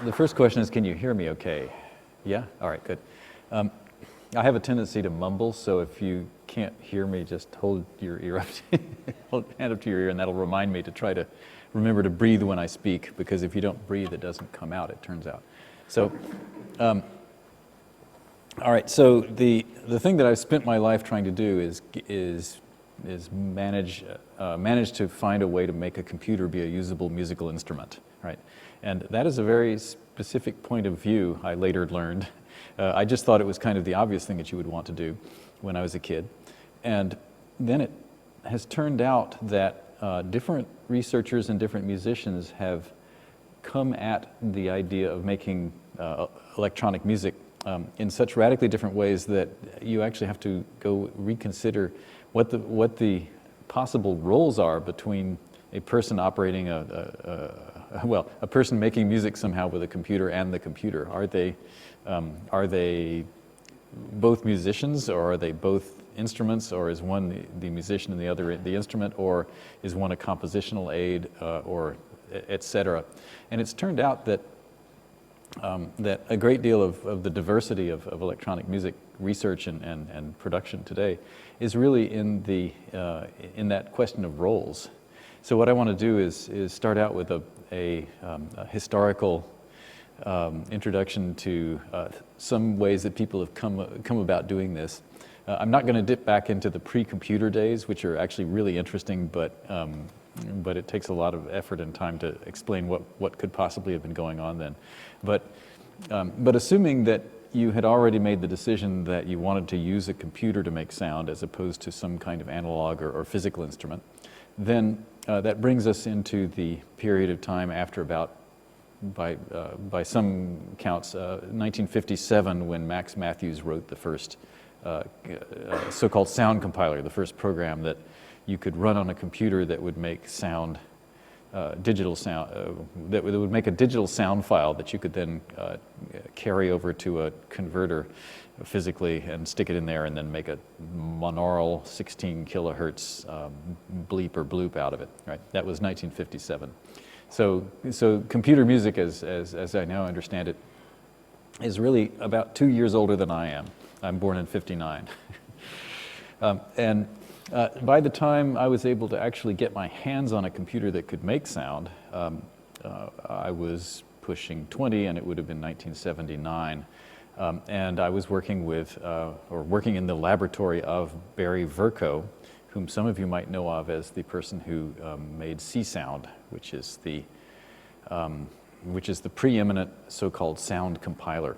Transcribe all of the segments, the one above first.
the first question is, can you hear me okay? Yeah? All right, good. I have a tendency to mumble, so if you can't hear me, just hold your ear up, hold your hand up to your ear, and that'll remind me to try to remember to breathe when I speak, because if you don't breathe, it doesn't come out, it turns out. So, all right, so the thing that I've spent my life trying to do is manage to find a way to make a computer be a usable musical instrument, right? And that is a very specific point of view, I later learned. I just thought it was kind of the obvious thing that you would want to do when I was a kid. And then it has turned out that different researchers and different musicians have come at the idea of making electronic music in such radically different ways that you actually have to go reconsider what the possible roles are between a person operating a person making music somehow with a computer and the computer. Are they both musicians, or are they both instruments, or is one the musician and the other the instrument, or is one a compositional aid, or et cetera? And it's turned out that that a great deal of the diversity of electronic music research and production today is really in that question of roles. So what I want to do is start out with a historical introduction to some ways that people have come about doing this. I'm not going to dip back into the pre-computer days, which are actually really interesting, but it takes a lot of effort and time to explain what could possibly have been going on then. But assuming that you had already made the decision that you wanted to use a computer to make sound as opposed to some kind of analog or physical instrument, then that brings us into the period of time after about, by some counts, 1957, when Max Matthews wrote the first so-called sound compiler, the first program that you could run on a computer that would make sound, digital sound, that would make a digital sound file that you could then carry over to a converter physically and stick it in there and then make a monaural 16 kilohertz bleep or bloop out of it, right? That was 1957. So computer music, as I now understand it, is really about 2 years older than I am. I'm born in '59. By the time I was able to actually get my hands on a computer that could make sound, I was pushing 20, and it would have been 1979. And I was working working in the laboratory of Barry Vercoe, whom some of you might know of as the person who made C-Sound, which is the preeminent so-called sound compiler.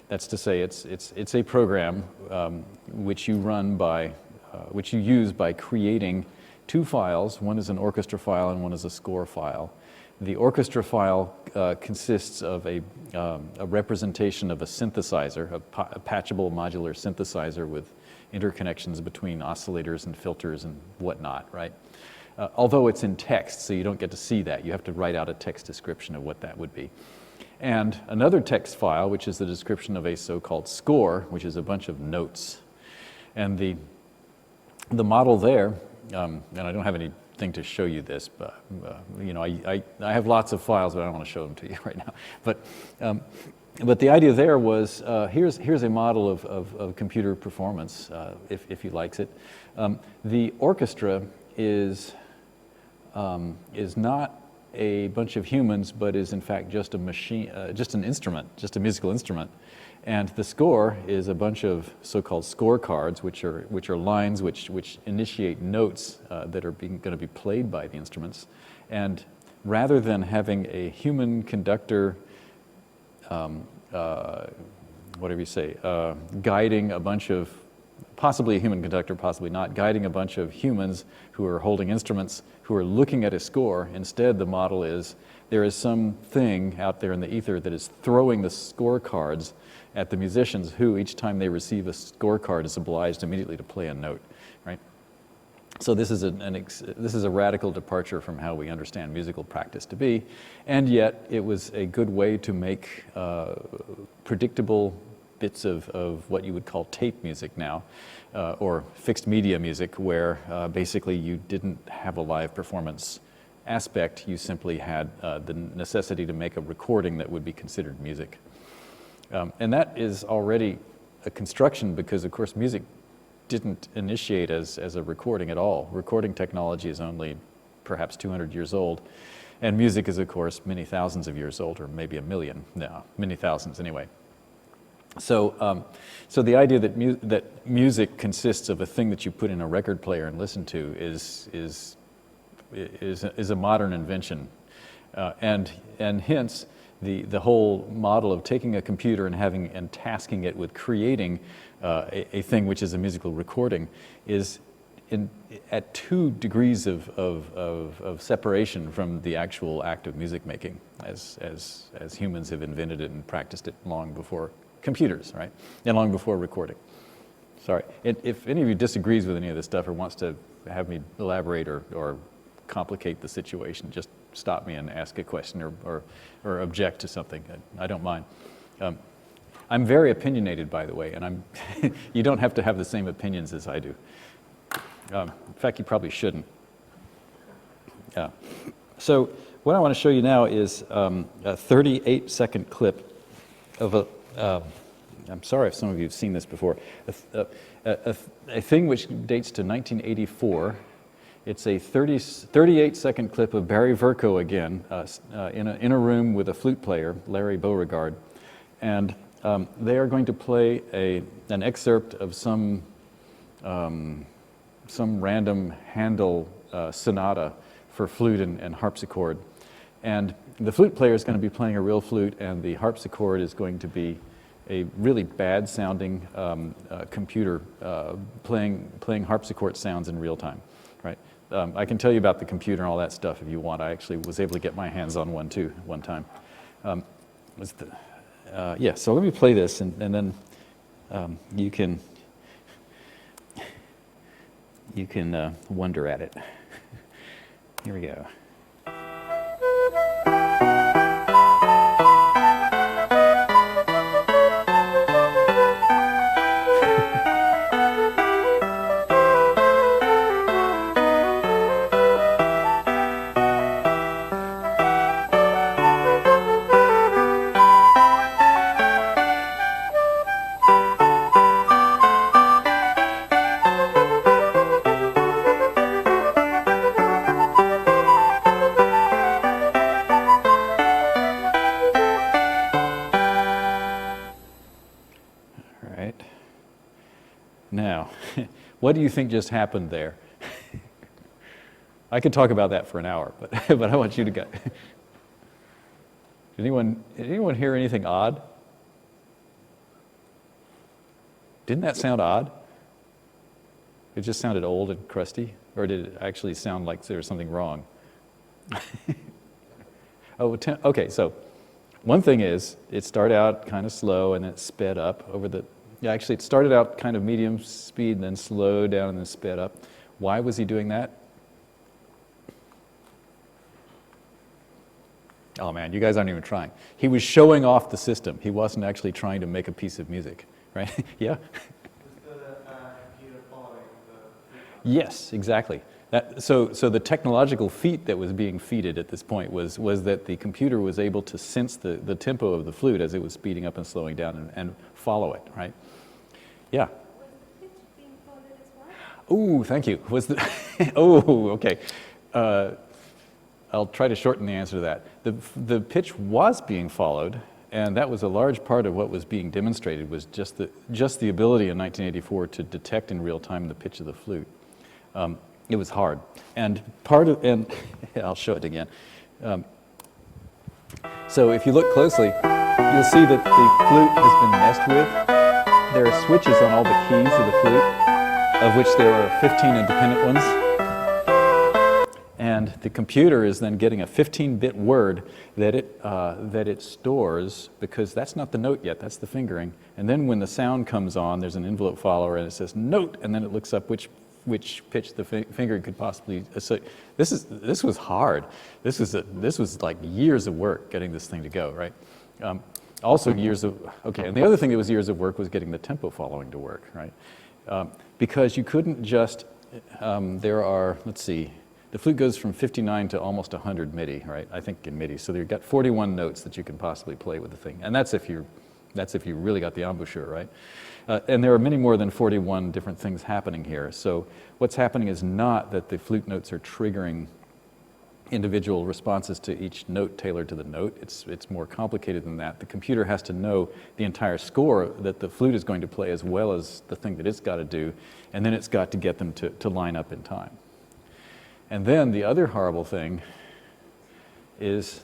That's to say, it's a program which you use by creating two files. One is an orchestra file and one is a score file. The orchestra file consists of a representation of a synthesizer, a patchable modular synthesizer with interconnections between oscillators and filters and whatnot, right? Although it's in text, so you don't get to see that. You have to write out a text description of what that would be. And another text file, which is the description of a so-called score, which is a bunch of notes. And the model there, and I don't have anything to show you this, but you know, I have lots of files, but I don't want to show them to you right now. But the idea there was, here's a model of computer performance, if he likes it. The orchestra is not a bunch of humans, but is in fact just a machine, just an instrument, just a musical instrument. And the score is a bunch of so-called score cards, which are lines which initiate notes that are going to be played by the instruments. And rather than having a human conductor, whatever you say, guiding a bunch of, possibly a human conductor, possibly not, guiding a bunch of humans who are holding instruments, who are looking at a score. Instead, the model is there is something out there in the ether that is throwing the score cards at the musicians, who each time they receive a score card is obliged immediately to play a note, right? So this is a radical departure from how we understand musical practice to be, and yet it was a good way to make predictable bits of what you would call tape music now, or fixed media music, where basically you didn't have a live performance aspect, you simply had the necessity to make a recording that would be considered music. And that is already a construction because, of course, music didn't initiate as a recording at all. Recording technology is only perhaps 200 years old, and music is, of course, many thousands of years old, or maybe a million. No, many thousands anyway. So, so the idea that music consists of a thing that you put in a record player and listen to is a modern invention, and hence the whole model of taking a computer and tasking it with creating a thing which is a musical recording is at 2 degrees of separation from the actual act of music making, as humans have invented it and practiced it long before computers, right? And long before recording. Sorry. If any of you disagrees with any of this stuff or wants to have me elaborate or complicate the situation, just stop me and ask a question or object to something. I don't mind. I'm very opinionated, by the way, and you don't have to have the same opinions as I do. In fact, you probably shouldn't. Yeah. So what I want to show you now is a 38-second clip of a I'm sorry if some of you have seen this before, a thing which dates to 1984. It's a 38-second clip of Barry Vercoe again, in a room with a flute player, Larry Beauregard, and they are going to play an excerpt of some random Handel sonata for flute and harpsichord, and the flute player is going to be playing a real flute, and the harpsichord is going to be a really bad-sounding computer playing harpsichord sounds in real time, right? I can tell you about the computer and all that stuff if you want. I actually was able to get my hands on one too one time. Yeah, so let me play this, and then you can wonder at it. Here we go. Now, what do you think just happened there? I could talk about that for an hour, but I want you to go. Did anyone hear anything odd? Didn't that sound odd? It just sounded old and crusty? Or did it actually sound like there was something wrong? Okay, so one thing is, it started out kind of slow and it sped up over the... Yeah, actually, it started out kind of medium speed and then slowed down and then sped up. Why was he doing that? Oh man, you guys aren't even trying. He was showing off the system. He wasn't actually trying to make a piece of music, right? Yeah? Yes, exactly. So the technological feat that was being feated at this point was that the computer was able to sense the tempo of the flute as it was speeding up and slowing down and follow it, right? Yeah? Was the pitch being followed as well? Oh, thank you. Oh, okay. I'll try to shorten the answer to that. The pitch was being followed, and that was a large part of what was being demonstrated was just the ability in 1984 to detect in real time the pitch of the flute. It was hard, and I'll show it again. So if you look closely, you'll see that the flute has been messed with. There are switches on all the keys of the flute, of which there are 15 independent ones. And the computer is then getting a 15-bit word that it stores, because that's not the note yet, that's the fingering. And then when the sound comes on, there's an envelope follower and it says note, and then it looks up which pitch the finger could possibly associate. This was hard. This was like years of work getting this thing to go, right? Also years of, okay, and the other thing that was years of work was getting the tempo following to work, right? Because you couldn't just, there are, let's see, the flute goes from 59 to almost 100 MIDI, right? I think in MIDI. So you've got 41 notes that you can possibly play with the thing. And that's if you really got the embouchure, right? And there are many more than 41 different things happening here. So what's happening is not that the flute notes are triggering individual responses to each note tailored to the note. It's more complicated than that. The computer has to know the entire score that the flute is going to play as well as the thing that it's got to do, and then it's got to get them to line up in time. And then the other horrible thing is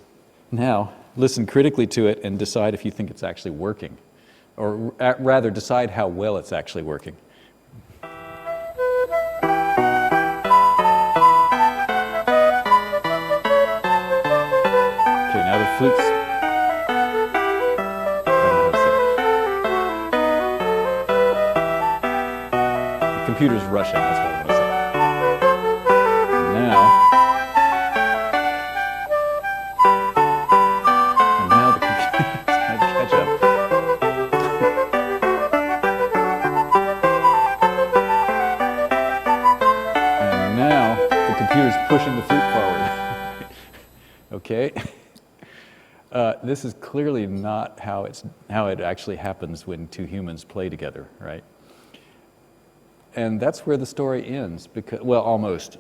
now listen critically to it and decide if you think it's actually working, or rather decide how well it's actually working. Flutes. I don't know how to say it. The computer's rushing, that's what I want to say. And now the computer's trying to catch up. And now the computer's pushing the flute forward. Okay? This is clearly not how it actually happens when two humans play together, right? And that's where the story ends, because, well, almost.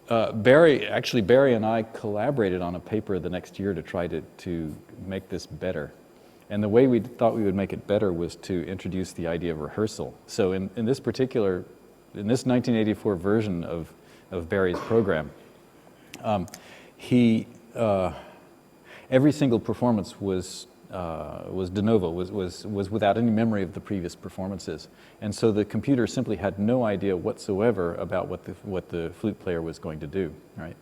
Barry and I collaborated on a paper the next year to try to make this better. And the way we thought we would make it better was to introduce the idea of rehearsal. So in this 1984 version of Barry's program, every single performance was de novo, was without any memory of the previous performances, and so the computer simply had no idea whatsoever about what the flute player was going to do. Right.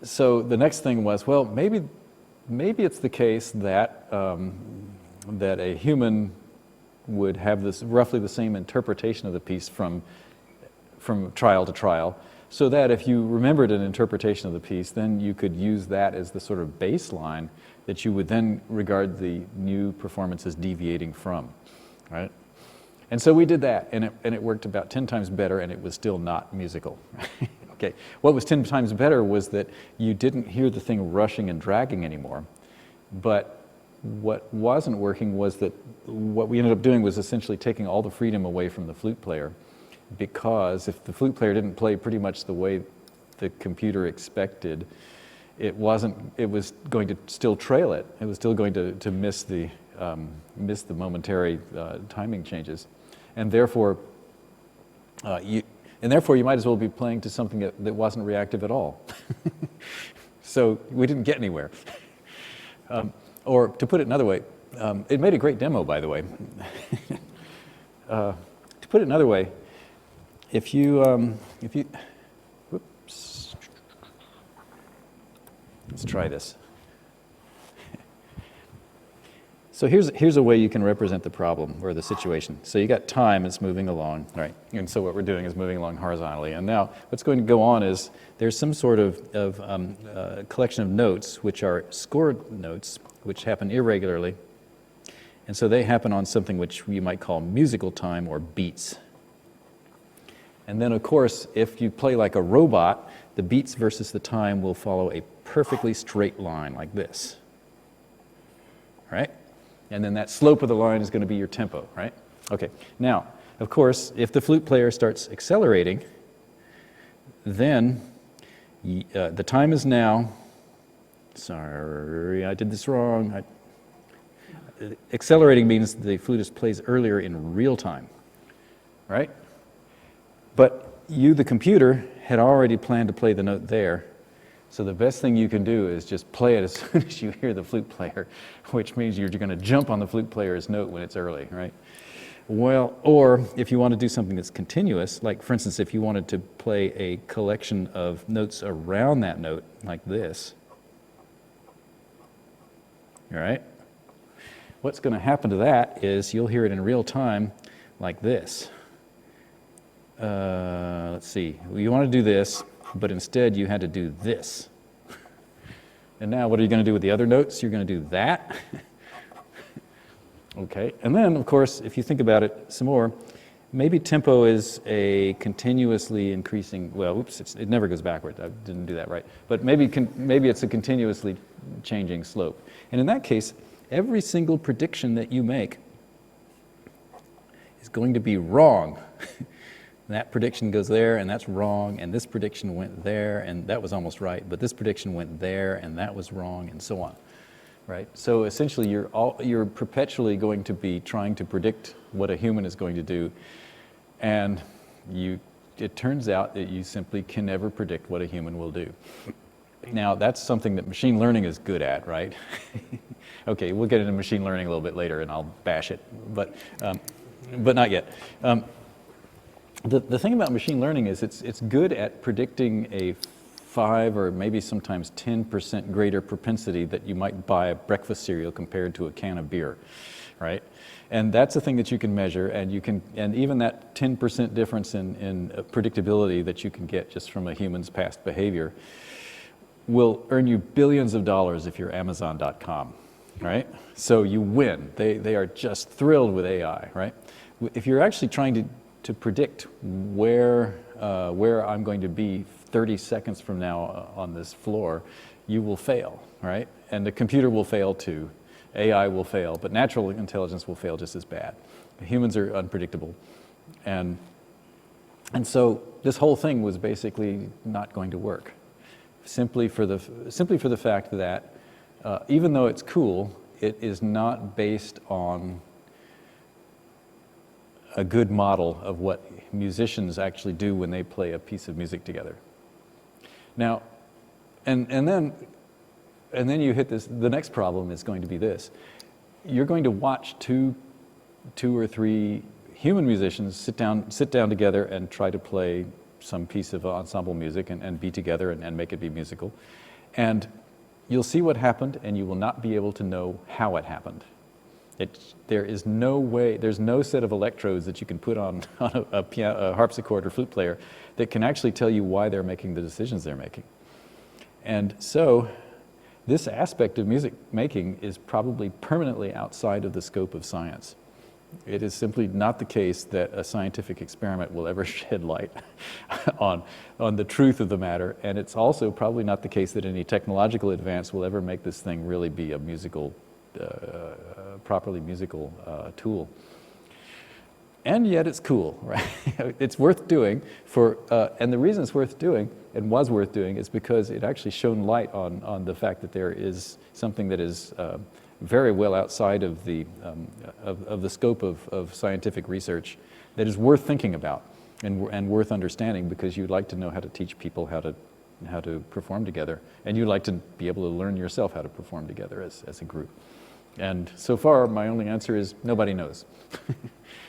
So the next thing was, well, maybe it's the case that that a human would have this roughly the same interpretation of the piece from trial to trial, so that if you remembered an interpretation of the piece, then you could use that as the sort of baseline that you would then regard the new performance as deviating from, right? And so we did that, and it worked about 10 times better, and it was still not musical. Okay, what was 10 times better was that you didn't hear the thing rushing and dragging anymore, but what wasn't working was that what we ended up doing was essentially taking all the freedom away from the flute player, because if the flute player didn't play pretty much the way the computer expected, it was going to still trail it. It was still going to miss the momentary timing changes, and therefore you might as well be playing to something that wasn't reactive at all. So we didn't get anywhere. Or to put it another way, it made a great demo, by the way. To put it another way, if you, whoops, let's try this. So here's a way you can represent the problem or the situation. So you got time, it's moving along, right? And so what we're doing is moving along horizontally. And now what's going to go on is there's some sort of collection of notes, which are scored notes, which happen irregularly. And so they happen on something which you might call musical time or beats. And then, of course, if you play like a robot, the beats versus the time will follow a perfectly straight line like this, right? And then that slope of the line is going to be your tempo, right? Okay, now, of course, if the flute player starts accelerating, then the time is now, sorry, I did this wrong. Accelerating means the flutist plays earlier in real time, right? But you, the computer, had already planned to play the note there, so the best thing you can do is just play it as soon as you hear the flute player, which means you're going to jump on the flute player's note when it's early, right? Well, or if you want to do something that's continuous, like for instance, if you wanted to play a collection of notes around that note, like this, all right? What's going to happen to that is you'll hear it in real time like this. Let's see, you want to do this, but instead you had to do this. And now what are you going to do with the other notes? You're going to do that. Okay, and then of course, if you think about it some more, maybe tempo is a continuously increasing, well, oops, it never goes backward. I didn't do that right. But maybe it's a continuously changing slope. And in that case, every single prediction that you make is going to be wrong. That prediction goes there, and that's wrong, and this prediction went there, and that was almost right, but this prediction went there, and that was wrong, and so on, right? So essentially, you're perpetually going to be trying to predict what a human is going to do, and it turns out that you simply can never predict what a human will do. Now, that's something that machine learning is good at, right? Okay, we'll get into machine learning a little bit later, and I'll bash it, but not yet. The thing about machine learning is it's good at predicting a 5 or maybe sometimes 10% greater propensity that you might buy a breakfast cereal compared to a can of beer, right? And that's a thing that you can measure, and even that 10% difference in predictability that you can get just from a human's past behavior will earn you billions of dollars if you're Amazon.com, right? So you win. They are just thrilled with AI, right? If you're actually trying to predict where I'm going to be 30 seconds from now on this floor, you will fail, right? And the computer will fail too. AI will fail, but natural intelligence will fail just as bad. Humans are unpredictable. And so this whole thing was basically not going to work. Simply for the fact that even though it's cool, it is not based on a good model of what musicians actually do when they play a piece of music together. Now, and then you hit this. The next problem is going to be this: you're going to watch two or three human musicians sit down together and try to play some piece of ensemble music and be together and make it be musical, and you'll see what happened, and you will not be able to know how it happened. There is no way, there's no set of electrodes that you can put on a harpsichord or flute player that can actually tell you why they're making the decisions they're making. And so this aspect of music making is probably permanently outside of the scope of science. It is simply not the case that a scientific experiment will ever shed light on the truth of the matter, and it's also probably not the case that any technological advance will ever make this thing really be a musical properly musical tool. And yet it's cool, right? It's worth doing and the reason it's worth doing and was worth doing is because it actually shone light on the fact that there is something that is very well outside of the scope of scientific research that is worth thinking about and worth understanding, because you'd like to know how to teach people how to perform together, and you'd like to be able to learn yourself how to perform together as a group. And so far, my only answer is nobody knows.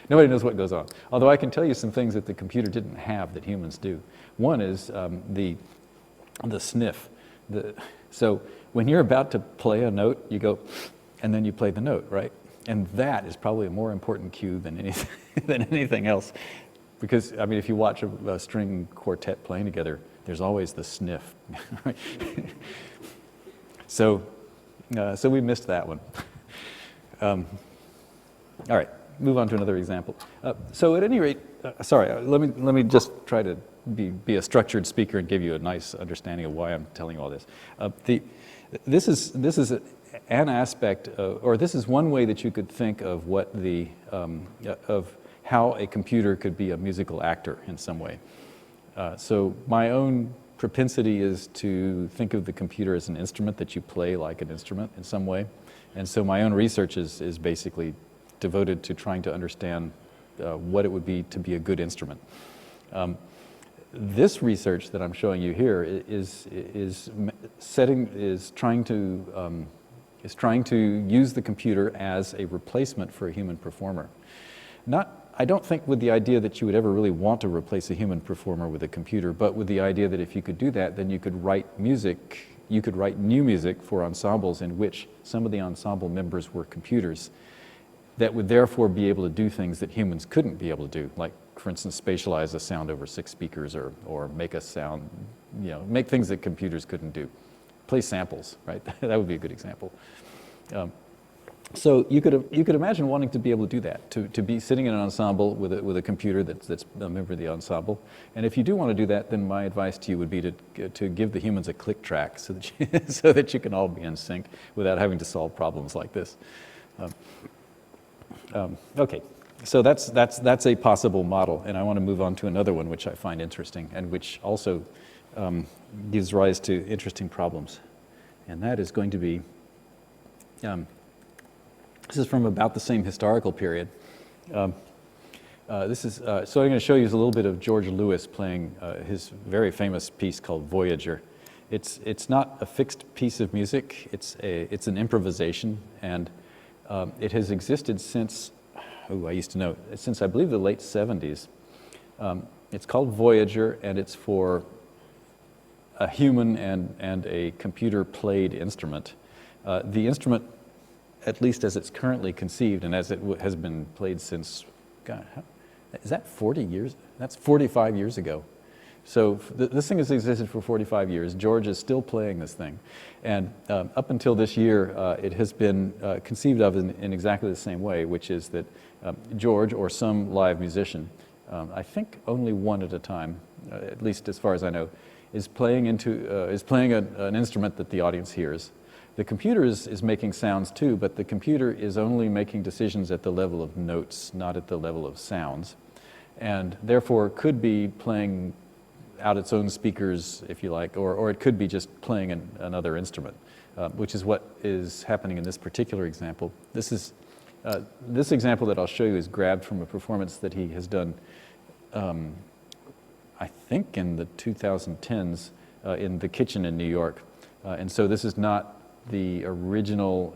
Nobody knows what goes on. Although I can tell you some things that the computer didn't have that humans do. One is the sniff. So when you're about to play a note, you go, and then you play the note, right? And that is probably a more important cue than anything else. Because, I mean, if you watch a string quartet playing together, there's always the sniff. Right? So we missed that one. All right, move on to another example. So at any rate, let me just try to be a structured speaker and give you a nice understanding of why I'm telling you all this. This is an aspect, or this is one way that you could think of what of how a computer could be a musical actor in some way. So my own propensity is to think of the computer as an instrument that you play like an instrument in some way. And so my own research is basically devoted to trying to understand what it would be to be a good instrument. This research that I'm showing you here is trying to use the computer as a replacement for a human performer. I don't think with the idea that you would ever really want to replace a human performer with a computer, but with the idea that if you could do that, then you could write music. You could write new music for ensembles in which some of the ensemble members were computers that would therefore be able to do things that humans couldn't be able to do, like, for instance, spatialize a sound over 6 speakers or make a sound, make things that computers couldn't do. Play samples, right? That would be a good example. So you could imagine wanting to be able to do that, to be sitting in an ensemble with a computer that's a member of the ensemble. And if you do want to do that, then my advice to you would be to give the humans a click track so that so that you can all be in sync without having to solve problems like this. Okay, so that's a possible model, and I want to move on to another one which I find interesting and which also gives rise to interesting problems, and that is going to be. This is from about the same historical period. So I'm going to show you a little bit of George Lewis playing his very famous piece called Voyager. It's not a fixed piece of music. It's an improvisation, and it has existed since, I used to know, since I believe the late 70s. It's called Voyager, and it's for a human and a computer-played instrument. The instrument, at least as it's currently conceived and as it has been played since, God, is that 40 years? That's 45 years ago. So this thing has existed for 45 years. George is still playing this thing. And up until this year, it has been conceived of in exactly the same way, which is that George or some live musician, I think only one at a time, at least as far as I know, is playing an instrument that the audience hears. The computer is making sounds too, but the computer is only making decisions at the level of notes, not at the level of sounds, and therefore could be playing out its own speakers, if you like, or it could be just playing another instrument, which is what is happening in this particular example. This example that I'll show you is grabbed from a performance that he has done, I think in the 2010s, in the kitchen in New York. And so this is not the original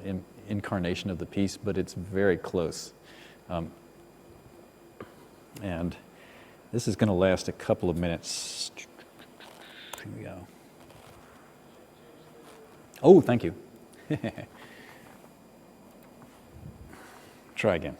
incarnation of the piece, but it's very close. And this is going to last a couple of minutes. Here we go. Oh, thank you. Try again.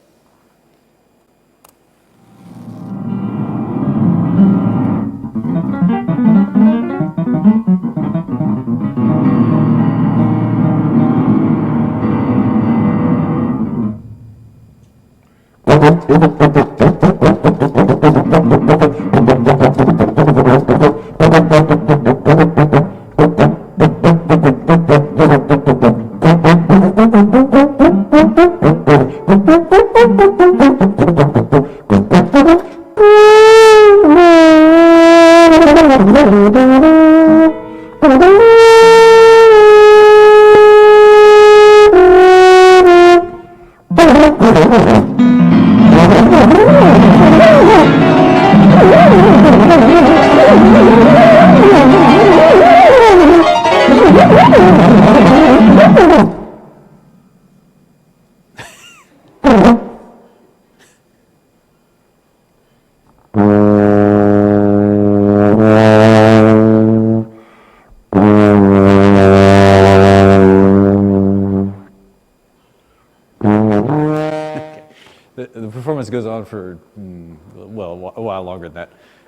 The performance goes on for, well, a while longer than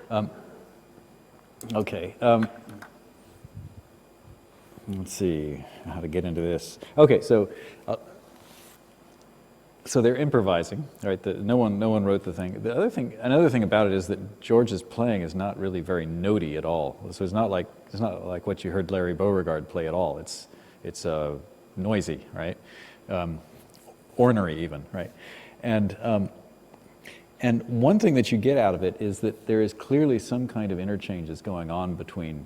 that. Okay. Let's see how to get into this. Okay, so they're improvising, right? No one wrote the thing. Another thing about it is that George's playing is not really very notey at all. So it's not like what you heard Larry Beauregard play at all. It's noisy, right? Ornery even, right? And one thing that you get out of it is that there is clearly some kind of interchanges going on between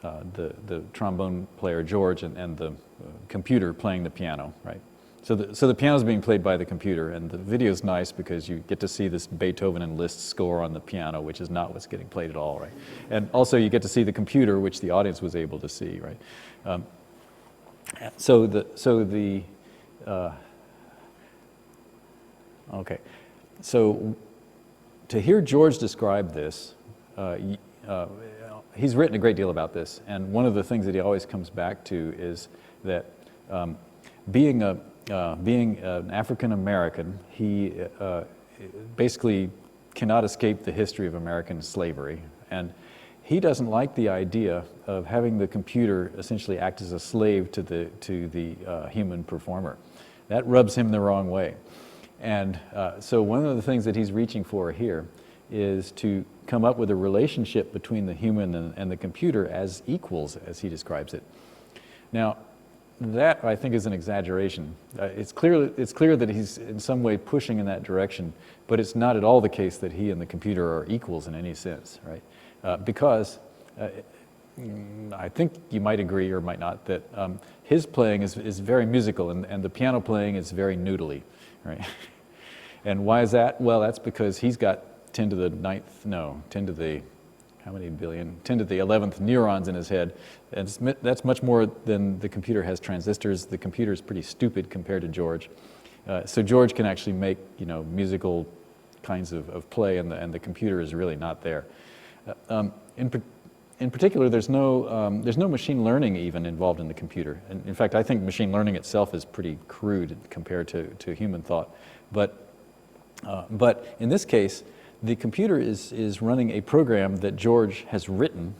the trombone player George and the computer playing the piano, right? So the piano is being played by the computer, and the video is nice because you get to see this Beethoven and Liszt score on the piano, which is not what's getting played at all, right? And also you get to see the computer, which the audience was able to see, right? Okay, so to hear George describe this, he's written a great deal about this, and one of the things that he always comes back to is that being an African American, he basically cannot escape the history of American slavery, and he doesn't like the idea of having the computer essentially act as a slave to the human performer. that rubs him the wrong way. And so one of the things that he's reaching for here is to come up with a relationship between the human and the computer as equals, as he describes it. Now, that, I think, is an exaggeration. It's clear that he's in some way pushing in that direction, but it's not at all the case that he and the computer are equals in any sense, right? Because I think you might agree or might not that his playing is very musical, and the piano playing is very noodly, right? And why is that? Well, that's because he's got 10 to the 11th neurons in his head. And that's much more than the computer has transistors. The computer is pretty stupid compared to George. So George can actually make, musical kinds of play, and the computer is really not there. In particular, there's no machine learning even involved in the computer. And in fact, I think machine learning itself is pretty crude compared to human thought. But in this case, the computer is running a program that George has written.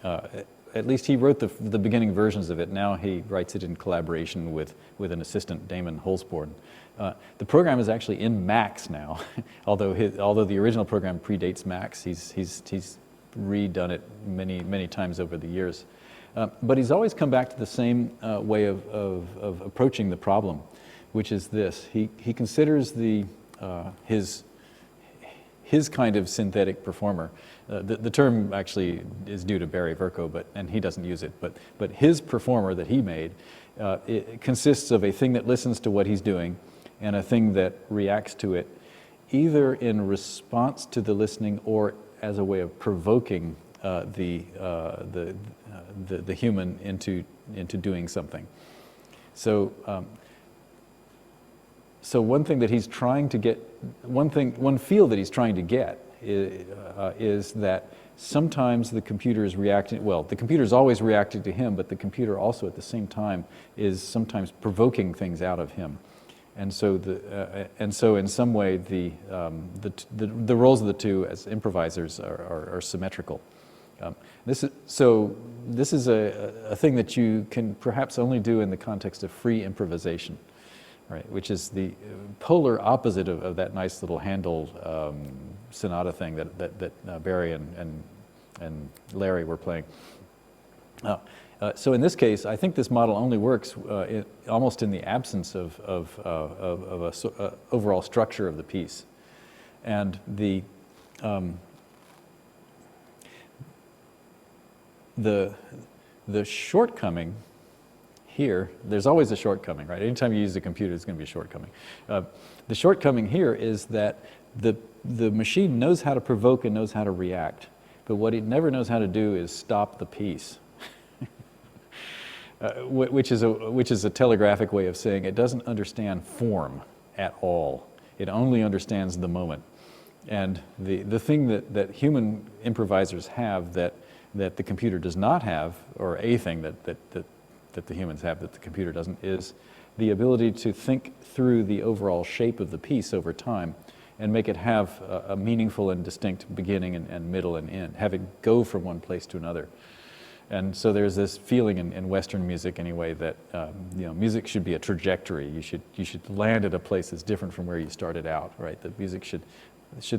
At least he wrote the beginning versions of it. Now he writes it in collaboration with an assistant, Damon Holzborn. The program is actually in Max now, although the original program predates Max. He's redone it many times over the years. But he's always come back to the same way of approaching the problem, which is this. He considers his kind of synthetic performer. The term actually is due to Barry Verco, and he doesn't use it. But his performer that he made, it consists of a thing that listens to what he's doing and a thing that reacts to it, either in response to the listening or as a way of provoking the human into doing something. So one thing that he's trying to get, one field that he's trying to get is that sometimes the computer is reacting, well, the computer is always reacting to him, but the computer also at the same time is sometimes provoking things out of him. And so in some way the roles of the two as improvisers are symmetrical. This is a thing that you can perhaps only do in the context of free improvisation, right? Which is the polar opposite of that nice little Handel sonata thing that Barry and Larry were playing. So in this case, I think this model only works almost in the absence of a overall structure of the piece. And the shortcoming here, there's always a shortcoming, right? Anytime you use a computer, there's going to be a shortcoming. The shortcoming here is that the machine knows how to provoke and knows how to react, but what it never knows how to do is stop the piece. Which is a telegraphic way of saying it doesn't understand form at all. It only understands the moment. And the thing that human improvisers have that the computer does not have, or a thing that the humans have that the computer doesn't, is the ability to think through the overall shape of the piece over time and make it have a meaningful and distinct beginning and middle and end, have it go from one place to another. And so there's this feeling in Western music anyway that music should be a trajectory. You should land at a place that's different from where you started out, right? The music should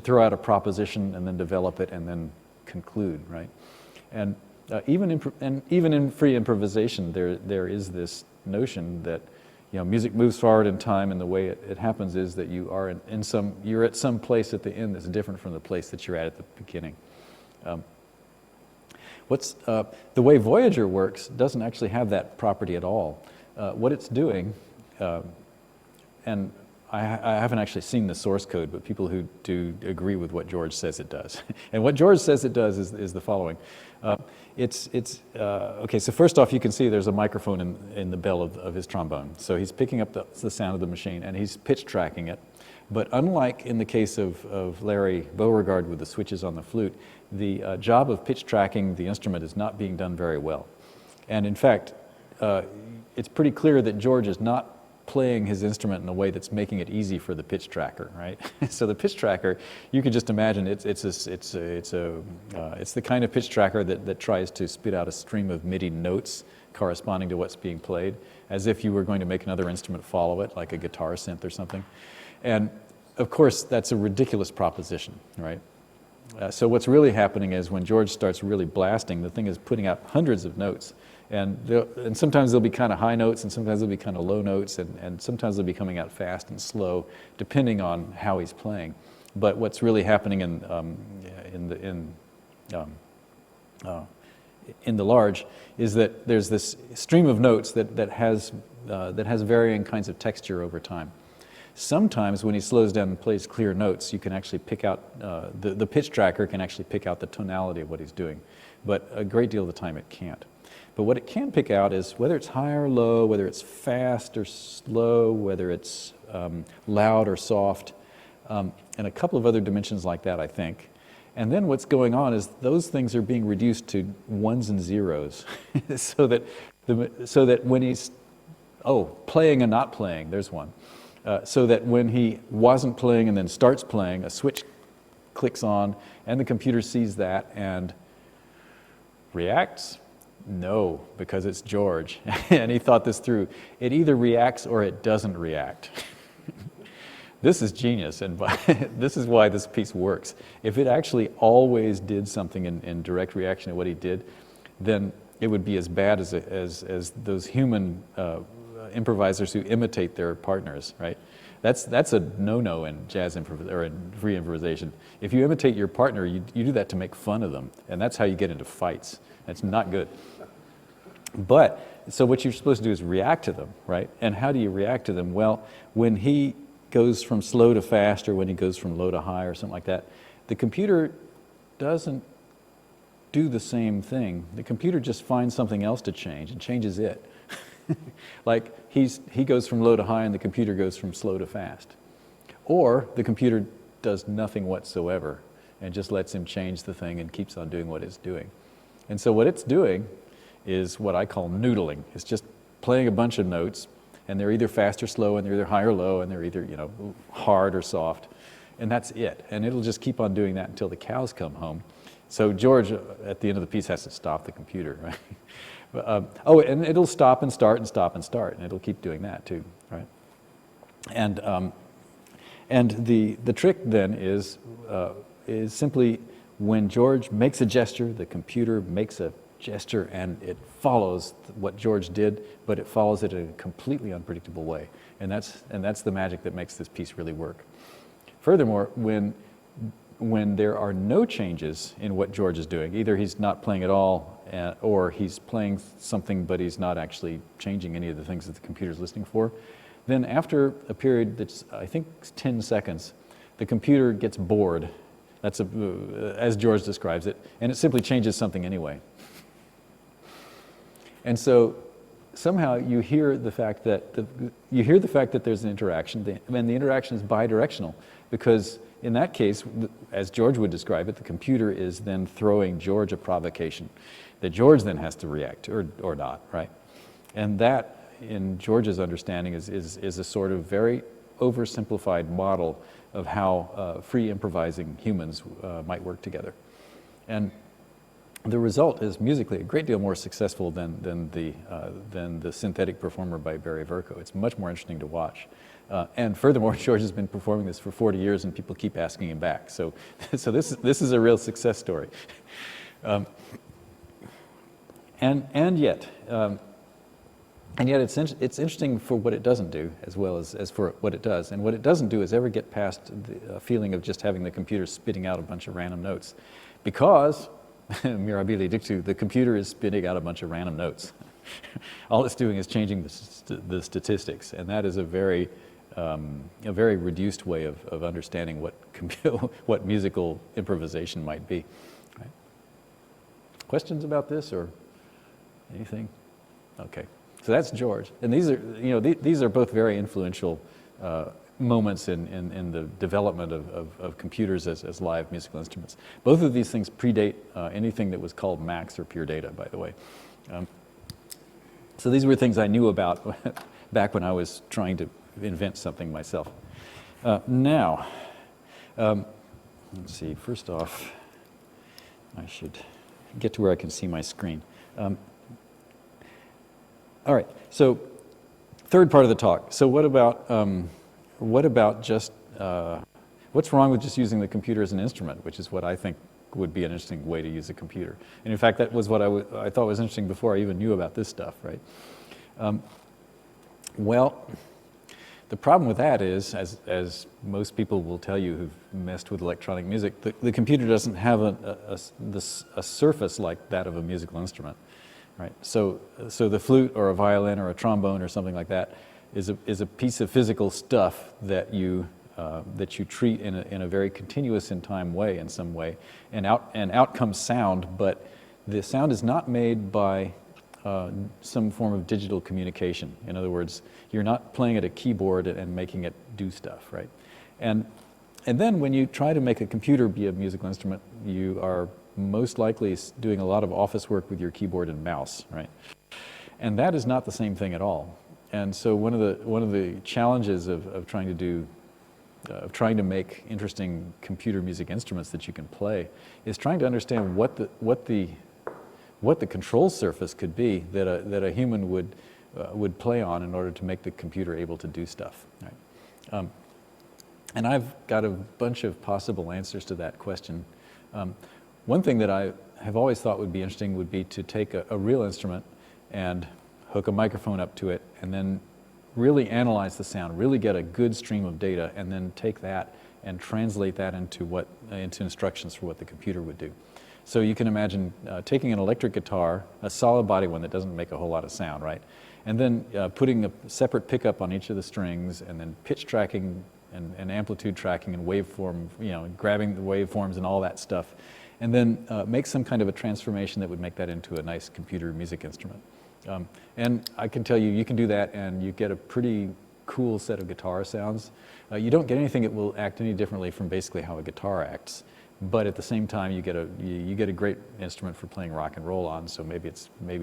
throw out a proposition and then develop it and then conclude, right? And even in free improvisation, there is this notion that music moves forward in time, and the way it happens is that you're at some place at the end that's different from the place that you're at the beginning. The way Voyager works doesn't actually have that property at all. What it's doing, and I haven't actually seen the source code, but people who do agree with what George says it does. And what George says it does is the following. Okay, so first off, you can see there's a microphone in the bell of his trombone. So he's picking up the sound of the machine, and he's pitch tracking it. But unlike in the case of Larry Beauregard with the switches on the flute, the job of pitch tracking the instrument is not being done very well. And in fact, it's pretty clear that George is not playing his instrument in a way that's making it easy for the pitch tracker, right? So the pitch tracker, you can just imagine it's the kind of pitch tracker that tries to spit out a stream of MIDI notes corresponding to what's being played, as if you were going to make another instrument follow it, like a guitar synth or something. And of course, that's a ridiculous proposition, right? So what's really happening is when George starts really blasting, the thing is putting out hundreds of notes. And sometimes they'll be kind of high notes, and sometimes they'll be kind of low notes, and sometimes they'll be coming out fast and slow, depending on how he's playing. But what's really happening in the large is that there's this stream of notes that has varying kinds of texture over time. Sometimes when he slows down and plays clear notes, you can actually pick out, the pitch tracker can actually pick out the tonality of what he's doing. But a great deal of the time it can't. But what it can pick out is whether it's high or low, whether it's fast or slow, whether it's loud or soft, and a couple of other dimensions like that, I think. And then what's going on is those things are being reduced to ones and zeros, so that when he's playing and not playing, there's one. So that when he wasn't playing and then starts playing, a switch clicks on, and the computer sees that and reacts. No, because it's George, and he thought this through. It either reacts or it doesn't react. This is genius, and this is why this piece works. If it actually always did something in direct reaction to what he did, then it would be as bad as those human improvisers who imitate their partners, right? That's a no-no in jazz or in free improvisation. If you imitate your partner, you do that to make fun of them, and that's how you get into fights. That's not good. But, so what you're supposed to do is react to them, right? And how do you react to them? Well, when he goes from slow to fast, or when he goes from low to high, or something like that, the computer doesn't do the same thing. The computer just finds something else to change and changes it. Like he goes from low to high and the computer goes from slow to fast. Or the computer does nothing whatsoever and just lets him change the thing and keeps on doing what it's doing. And so what it's doing is what I call noodling. It's just playing a bunch of notes, and they're either fast or slow, and they're either high or low, and they're either, you know, hard or soft. And that's it. And it'll just keep on doing that until the cows come home. So George, at the end of the piece, has to stop the computer, right? And it'll stop and start and stop and start, and it'll keep doing that too, right? And the trick then is simply when George makes a gesture, the computer makes a gesture, and it follows what George did, but it follows it in a completely unpredictable way, and that's the magic that makes this piece really work. Furthermore, when there are no changes in what George is doing, either he's not playing at all, or he's playing something but he's not actually changing any of the things that the computer's listening for, then after a period that's, I think, 10 seconds, the computer gets bored. That's as George describes it, and it simply changes something anyway. And so somehow you hear the fact that there's an interaction, and the interaction is bidirectional, because in that case, as George would describe it, the computer is then throwing George a provocation that George then has to react or not, right? And that, in George's understanding, is a sort of very oversimplified model of how free improvising humans might work together. And the result is musically a great deal more successful than the synthetic performer by Barry Vercoe. It's much more interesting to watch. And furthermore, George has been performing this for 40 years, and people keep asking him back. So this is a real success story. And yet it's interesting for what it doesn't do as well as for what it does. And what it doesn't do is ever get past the feeling of just having the computer spitting out a bunch of random notes, because mirabile dictu, the computer is spitting out a bunch of random notes. All it's doing is changing the statistics, and that is a very reduced way of understanding what musical improvisation might be. Right? Questions about this or anything? Okay, so that's George, and these are these are both very influential moments in the development of computers as live musical instruments. Both of these things predate anything that was called Max or pure data, by the way. So these were things I knew about back when I was trying to invent something myself. Now, let's see, first off, I should get to where I can see my screen. All right, so third part of the talk. So what about just, what's wrong with just using the computer as an instrument, which is what I think would be an interesting way to use a computer. And in fact, that was what I thought was interesting before I even knew about this stuff, right? Well, the problem with that is, as most people will tell you who've messed with electronic music, the computer doesn't have a surface like that of a musical instrument, right? So the flute or a violin or a trombone or something like that is a piece of physical stuff that you treat in a very continuous in time way, in some way, and out comes sound, but the sound is not made by some form of digital communication. In other words, you're not playing at a keyboard and making it do stuff, right? And then when you try to make a computer be a musical instrument, you are most likely doing a lot of office work with your keyboard and mouse, right? And that is not the same thing at all. And so one of the challenges of trying to make interesting computer music instruments that you can play is trying to understand what the control surface could be that a human would play on in order to make the computer able to do stuff. Right? And I've got a bunch of possible answers to that question. One thing that I have always thought would be interesting would be to take a real instrument and hook a microphone up to it and then really analyze the sound, really get a good stream of data, and then take that and translate that into instructions for what the computer would do. So you can imagine taking an electric guitar, a solid body one that doesn't make a whole lot of sound, right? And then putting a separate pickup on each of the strings, and then pitch tracking and amplitude tracking and waveform, grabbing the waveforms and all that stuff, and then make some kind of a transformation that would make that into a nice computer music instrument. And I can tell you, you can do that and you get a pretty cool set of guitar sounds. You don't get anything that will act any differently from basically how a guitar acts, but at the same time you get a great instrument for playing rock and roll on, so maybe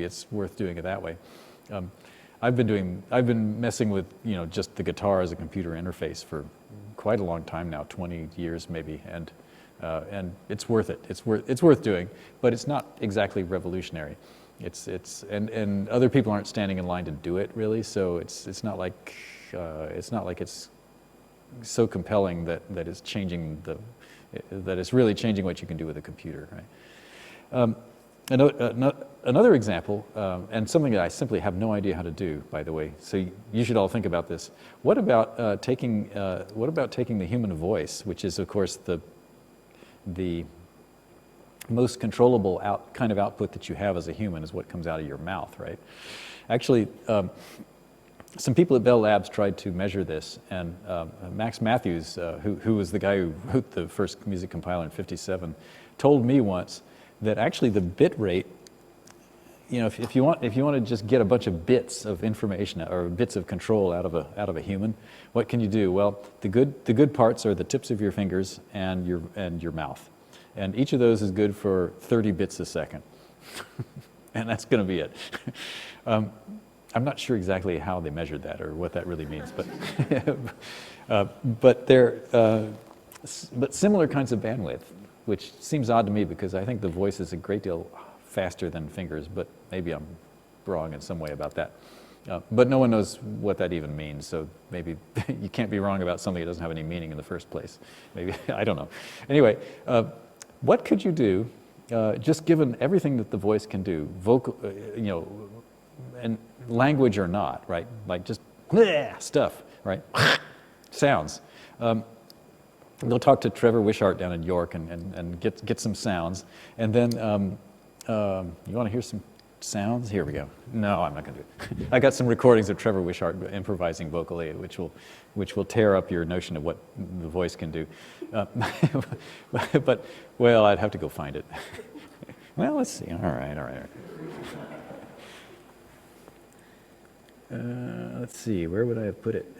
it's worth doing it that way. I've been messing with just the guitar as a computer interface for quite a long time now, 20 years maybe, and it's worth it. It's worth doing, but it's not exactly revolutionary. And other people aren't standing in line to do it really, so it's not like it's so compelling that it's changing that it's really changing what you can do with a computer, right? Another example, and something that I simply have no idea how to do, by the way, so you should all think about this. What about taking the human voice, which is of course the most controllable kind of output that you have as a human is what comes out of your mouth, right? Actually, some people at Bell Labs tried to measure this, and Max Matthews, who was the guy who wrote the first music compiler in '57, told me once that actually the bit rate, if you want to just get a bunch of bits of information or bits of control out of a human, what can you do? Well, the good parts are the tips of your fingers and your mouth. And each of those is good for 30 bits a second. And that's going to be it. I'm not sure exactly how they measured that or what that really means, but similar kinds of bandwidth, which seems odd to me because I think the voice is a great deal faster than fingers, but maybe I'm wrong in some way about that. But no one knows what that even means, so maybe you can't be wrong about something that doesn't have any meaning in the first place. Maybe, I don't know. Anyway, what could you do, just given everything that the voice can do, vocal, and language or not, right? Like just stuff, right? Sounds. Go talk to Trevor Wishart down in York and get some sounds, and then you want to hear some sounds? Here we go. No, I'm not going to do it. I got some recordings of Trevor Wishart improvising vocally, which will tear up your notion of what the voice can do. But well, I'd have to go find it. Well, let's see. All right. Let's see. Where would I have put it?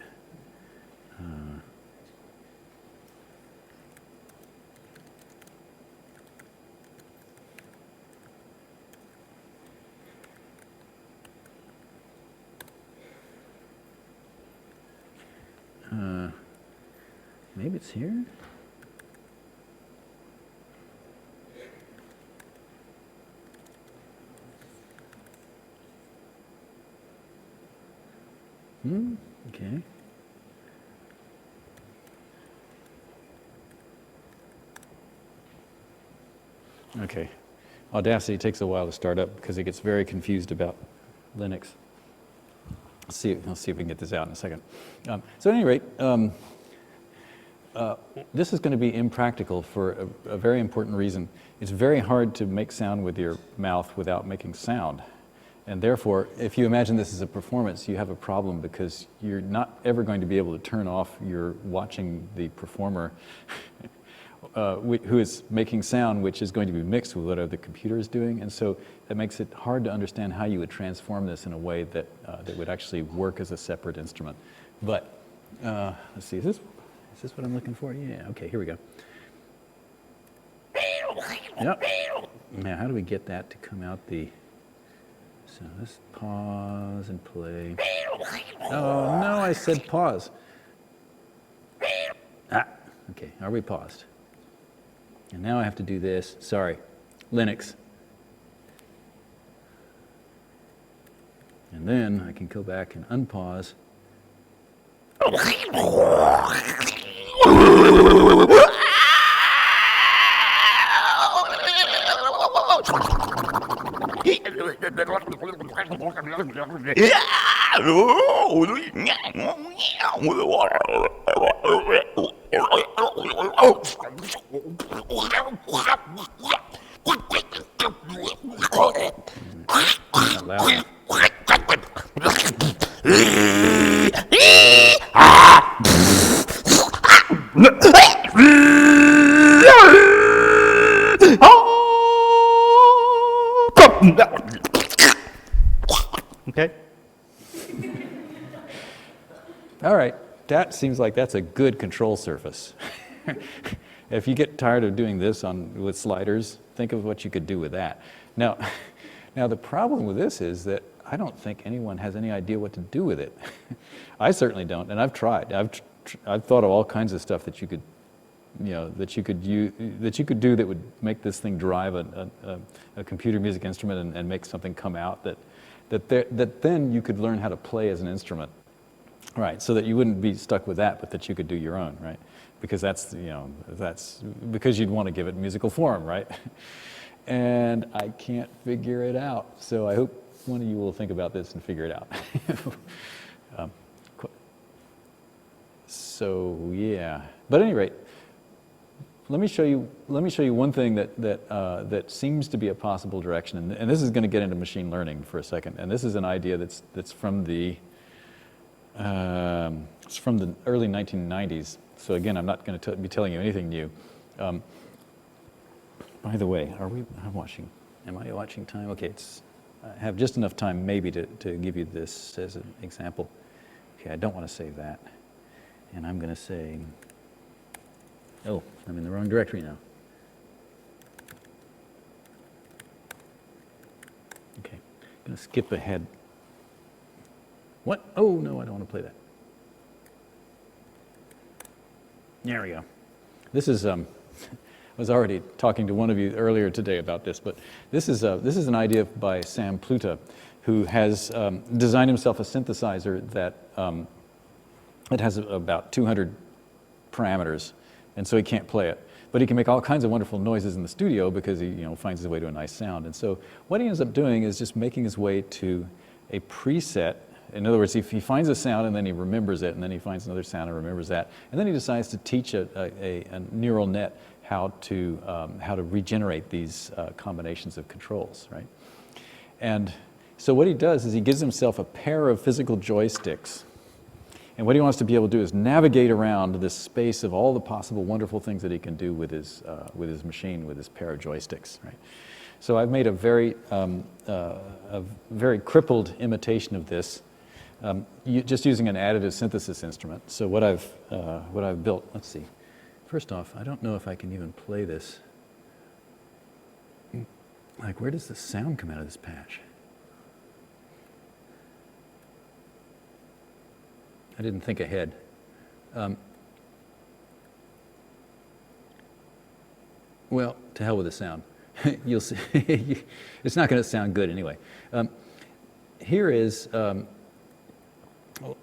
Maybe it's here? Okay. Okay. Audacity takes a while to start up because it gets very confused about Linux. I'll see if we can get this out in a second. So at any rate, this is going to be impractical for a very important reason. It's very hard to make sound with your mouth without making sound. And therefore, if you imagine this as a performance, you have a problem because you're not ever going to be able to turn off your watching the performer who is making sound, which is going to be mixed with whatever the computer is doing. And so that makes it hard to understand how you would transform this in a way that, that would actually work as a separate instrument. But let's see, is this what I'm looking for? Yeah, okay, here we go. Yep. Now, how do we get that to come out the... So let's pause and play. Oh, no, I said pause. Ah, okay, are we paused? And now I have to do this. Sorry, Linux. And then I can go back and unpause. Not loud enough. Okay. All right, that seems like that's a good control surface. If you get tired of doing this with sliders, think of what you could do with that. Now the problem with this is that I don't think anyone has any idea what to do with it. I certainly don't, and I've tried. I've thought of all kinds of stuff that you could, that you could do that would make this thing drive a computer music instrument and make something come out that then you could learn how to play as an instrument, right? So that you wouldn't be stuck with that, but that you could do your own, right? Because that's because you'd want to give it musical form, right? And I can't figure it out. So I hope one of you will think about this and figure it out. So yeah, but at any rate, let me show you one thing that seems to be a possible direction, and this is going to get into machine learning for a second. And this is an idea that's from the it's from the early 1990s. So again, I'm not going to be telling you anything new. By the way, am I watching time? Okay, I have just enough time maybe to give you this as an example. Okay, I don't want to save that. And I'm going to say, oh, I'm in the wrong directory now. Okay, I'm going to skip ahead. What? Oh, no, I don't want to play that. There we go. This is, I was already talking to one of you earlier today about this, but this is an idea by Sam Pluta, who has designed himself a synthesizer that it has about 200 parameters, and so he can't play it. But he can make all kinds of wonderful noises in the studio because he finds his way to a nice sound. And so what he ends up doing is just making his way to a preset. In other words, if he finds a sound and then he remembers it, and then he finds another sound and remembers that, and then he decides to teach a neural net how to regenerate these combinations of controls, right? And so what he does is he gives himself a pair of physical joysticks. And what he wants to be able to do is navigate around this space of all the possible wonderful things that he can do with his machine, with his pair of joysticks, right? So I've made a very crippled imitation of this, just using an additive synthesis instrument. So what I've built, let's see. First off, I don't know if I can even play this. Like, where does the sound come out of this patch? I didn't think ahead. Well, to hell with the sound. You'll see. It's not going to sound good anyway. Here is,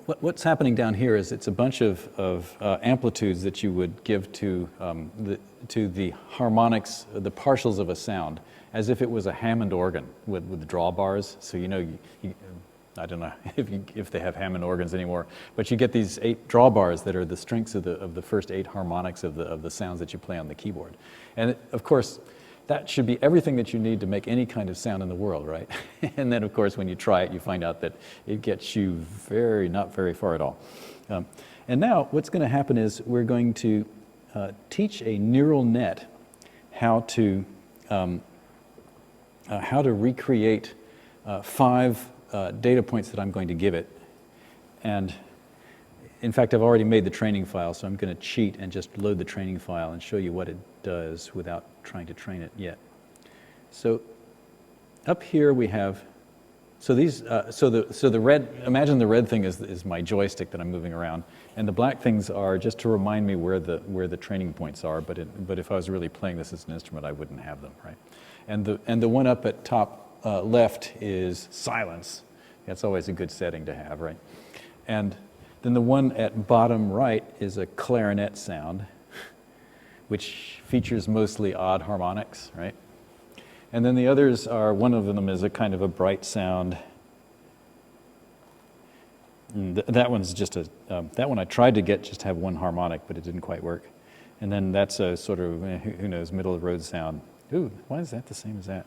what's happening down here is it's a bunch of amplitudes that you would give to the harmonics, the partials of a sound, as if it was a Hammond organ with drawbars. So I don't know if they have Hammond organs anymore, but you get these 8 drawbars that are the strengths of the first 8 harmonics of the sounds that you play on the keyboard. And of course, that should be everything that you need to make any kind of sound in the world, right? And then, of course, when you try it, you find out that it gets you not very far at all. And now, what's going to happen is we're going to teach a neural net how to recreate 5 data points that I'm going to give it. And in fact, I've already made the training file, so I'm going to cheat and just load the training file and show you what it does without trying to train it yet. So up here we have, so the red, imagine the red thing is my joystick that I'm moving around, and the black things are just to remind me where the training points are, but if I was really playing this as an instrument, I wouldn't have them, right? And the one up at top left is silence. That's always a good setting to have, right? And then the one at bottom right is a clarinet sound, which features mostly odd harmonics, right? And then the others are, one of them is a kind of a bright sound. That one's just that one I tried to get just to have one harmonic, but it didn't quite work. And then that's a sort of, who knows, middle of the road sound. Ooh, why is that the same as that?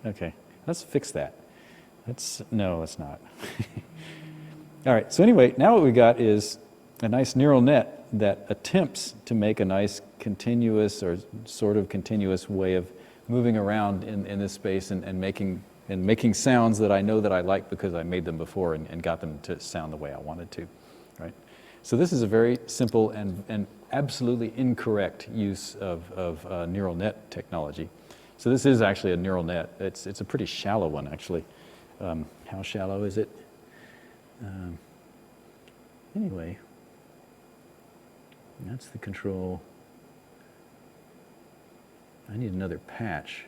Okay, let's fix that. No, it's not. All right, so anyway, now what we got is a nice neural net that attempts to make a nice continuous or sort of continuous way of moving around in this space and making sounds that I know that I like because I made them before and got them to sound the way I wanted to, right? So this is a very simple and absolutely incorrect use of neural net technology. So this is actually a neural net. It's a pretty shallow one, actually. How shallow is it? Anyway, that's the control. I need another patch.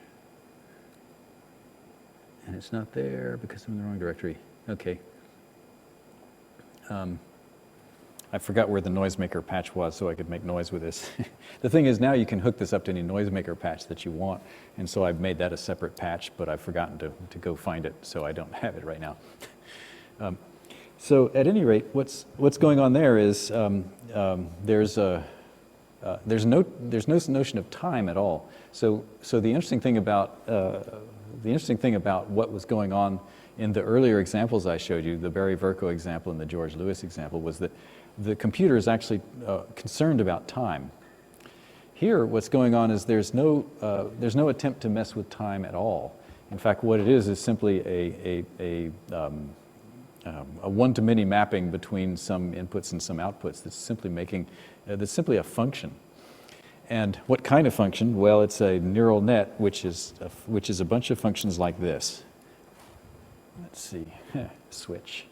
And it's not there because I'm in the wrong directory. Okay. I forgot where the noisemaker patch was so I could make noise with this. The thing is, now you can hook this up to any noisemaker patch that you want, and so I've made that a separate patch, but I've forgotten to go find it, so I don't have it right now. So at any rate, what's going on there is there's no notion of time at all. So the interesting thing about what was going on in the earlier examples I showed you, the Barry Vercoe example and the George Lewis example, was that the computer is actually concerned about time. Here, what's going on is there's no attempt to mess with time at all. In fact, what it is simply a one-to-many mapping between some inputs and some outputs that's simply a function. And what kind of function? Well, it's a neural net, which is a bunch of functions like this. Let's see, switch.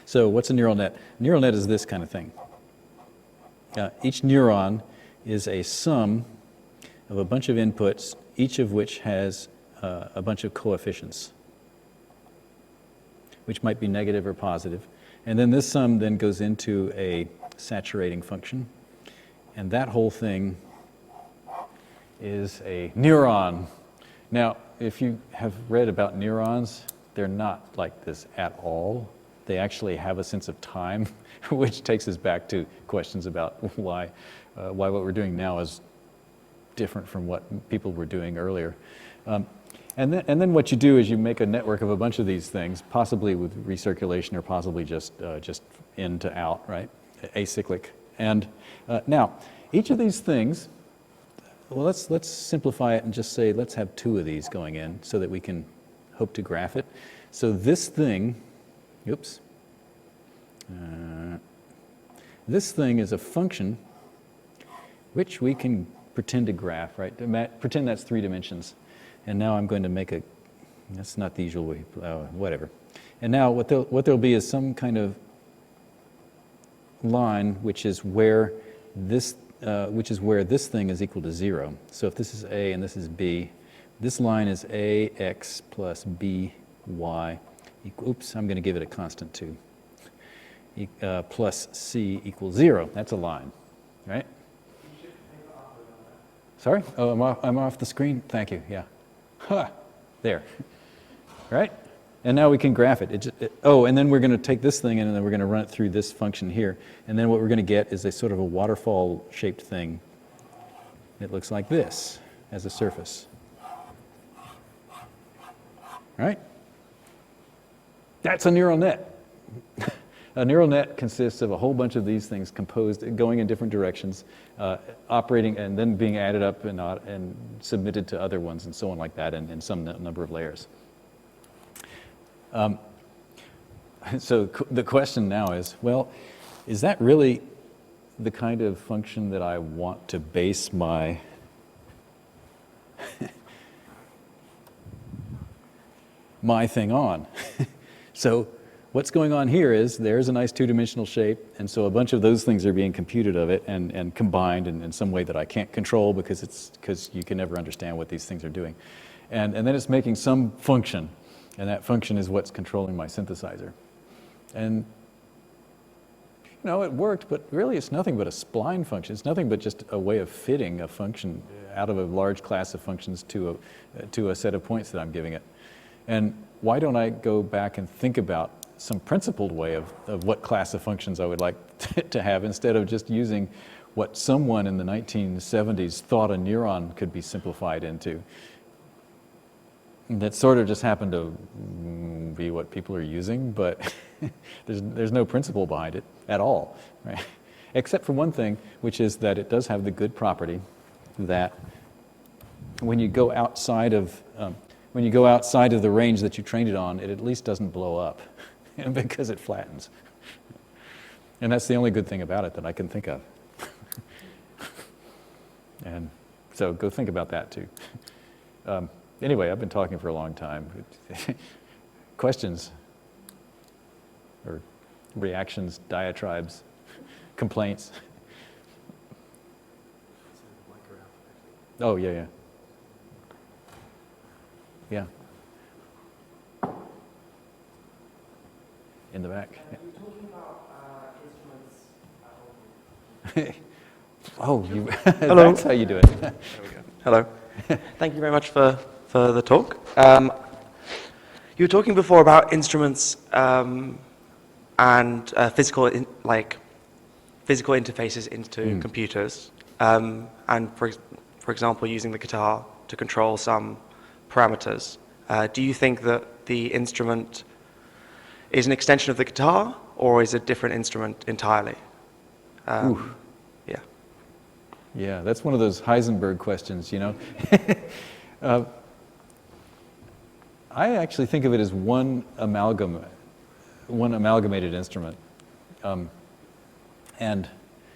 So what's a neural net? A neural net is this kind of thing. Each neuron is a sum of a bunch of inputs, each of which has a bunch of coefficients, which might be negative or positive. And then this sum then goes into a saturating function. And that whole thing is a neuron. Now, if you have read about neurons, they're not like this at all. They actually have a sense of time, which takes us back to questions about why what we're doing now is different from what people were doing earlier. And then what you do is you make a network of a bunch of these things, possibly with recirculation or possibly just in to out, right? Acyclic. And now, each of these things, well, let's simplify it and just say let's have 2 of these going in so that we can hope to graph it. So this thing, oops, this thing is a function which we can pretend to graph, right? Pretend that's 3 dimensions. And now I'm going to make that's not the usual way, whatever. And now what there'll be is some kind of line which is where this thing is equal to 0. So if this is A and this is B, this line is ax plus by, oops, I'm going to give it a constant too, plus c equals 0. That's a line, right? Sorry? Oh, I'm off the screen? Thank you, yeah. Ha! There. Right? And now we can graph it. Oh, and then we're going to take this thing and then we're going to run it through this function here. And then what we're going to get is a sort of a waterfall-shaped thing. It looks like this as a surface. Right? That's a neural net. A neural net consists of a whole bunch of these things composed, going in different directions, operating and then being added up and submitted to other ones and so on like that in some number of layers. So the question now is, well, is that really the kind of function that I want to base my my thing on? So what's going on here is there's a nice two-dimensional shape, and so a bunch of those things are being computed of it and combined in some way that I can't control because you can never understand what these things are doing. And then it's making some function, and that function is what's controlling my synthesizer. And you know, it worked, but really it's nothing but a spline function. It's nothing but just a way of fitting a function out of a large class of functions to a set of points that I'm giving it. And why don't I go back and think about some principled way of what class of functions I would like to have instead of just using what someone in the 1970s thought a neuron could be simplified into. That sort of just happened to be what people are using, but there's no principle behind it at all, right? Except for one thing, which is that it does have the good property that when you go outside of the range that you trained it on, it at least doesn't blow up because it flattens. And that's the only good thing about it that I can think of. And so go think about that too. Anyway, I've been talking for a long time. Questions or reactions, diatribes, complaints? Oh, yeah. Yeah. In the back. You're talking about instruments. Oh, Hello. That's how you do it. There we go. Hello. Thank you very much for the talk. You were talking before about instruments and physical interfaces into computers, and for example, using the guitar to control some parameters. Do you think that the instrument is an extension of the guitar, or is it a different instrument entirely? Yeah. Yeah, that's one of those Heisenberg questions, you know. I actually think of it as one amalgamated instrument. And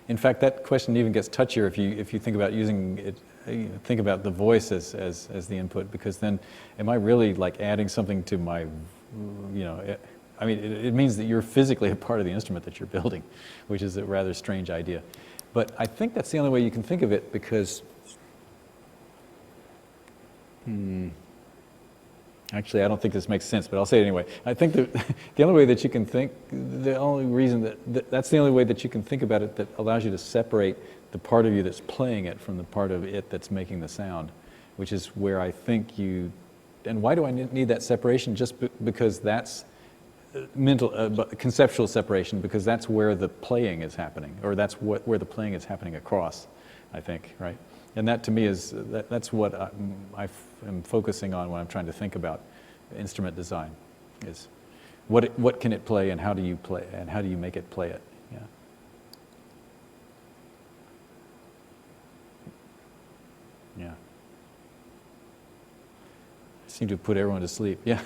in fact, that question even gets touchier if you think about using it, think about the voice as the input, because then am I really like adding something to my, you know, I mean, it means that you're physically a part of the instrument that you're building, which is a rather strange idea. But I think that's the only way you can think of it, because actually, I don't think this makes sense, but I'll say it anyway. I think that the only way that you can think, the only reason that's the only way that you can think about it that allows you to separate the part of you that's playing it from the part of it that's making the sound, which is where I think you, and why do I need that separation? Just because that's conceptual separation, because that's where the playing is happening, or that's where the playing is happening across, I think, right? And that to me is, that's what I am focusing on when I'm trying to think about instrument design, is what can it play and how do you play, and how do you make it play it, yeah. Yeah. I seem to have put everyone to sleep, yeah.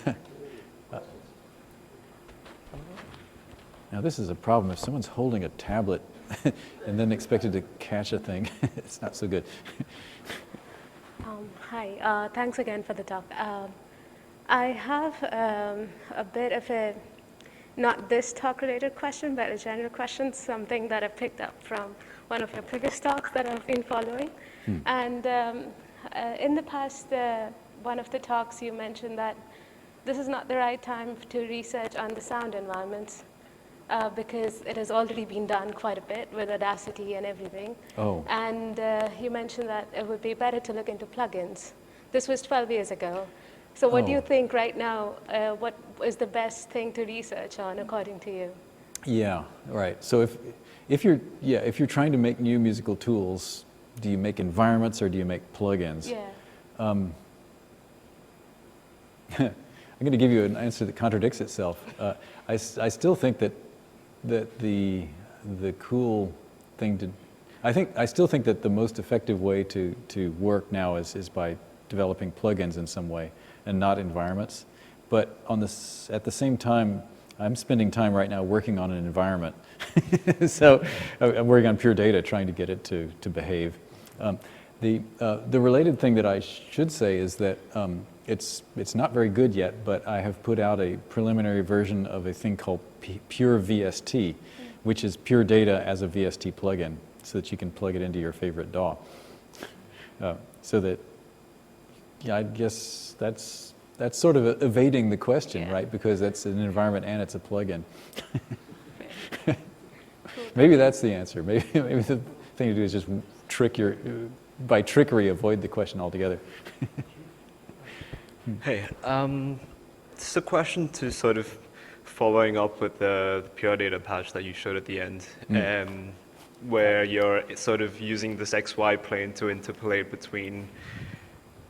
Now this is a problem. If someone's holding a tablet and then expected to catch a thing, it's not so good. Hi, thanks again for the talk. I have a bit of a, not this talk-related question, but a general question, something that I picked up from one of your previous talks that I've been following. And in the past, one of the talks you mentioned that this is not the right time to research on the sound environments because it has already been done quite a bit with Audacity and everything. Oh. And you mentioned that it would be better to look into plugins. This was 12 years ago. So what do you think right now, what is the best thing to research on according to you? Yeah, right. So if you're trying to make new musical tools, do you make environments or do you make plugins? Yeah. I'm going to give you an answer that contradicts itself. I still think that the cool thing to, I still think that the most effective way to work now is by developing plugins in some way and not environments. But at the same time, I'm spending time right now working on an environment. So I'm working on pure data, trying to get it to behave. The related thing that I should say is that it's not very good yet, but I have put out a preliminary version of a thing called Pure VST, which is pure data as a VST plugin, so that you can plug it into your favorite DAW. So that, yeah, I guess that's sort of evading the question, right? Because that's an environment and it's a plugin. Maybe that's the answer. Maybe the thing to do is just by trickery, avoid the question altogether. Hey, it's a question to sort of following up with the pure data patch that you showed at the end, where you're sort of using this XY plane to interpolate between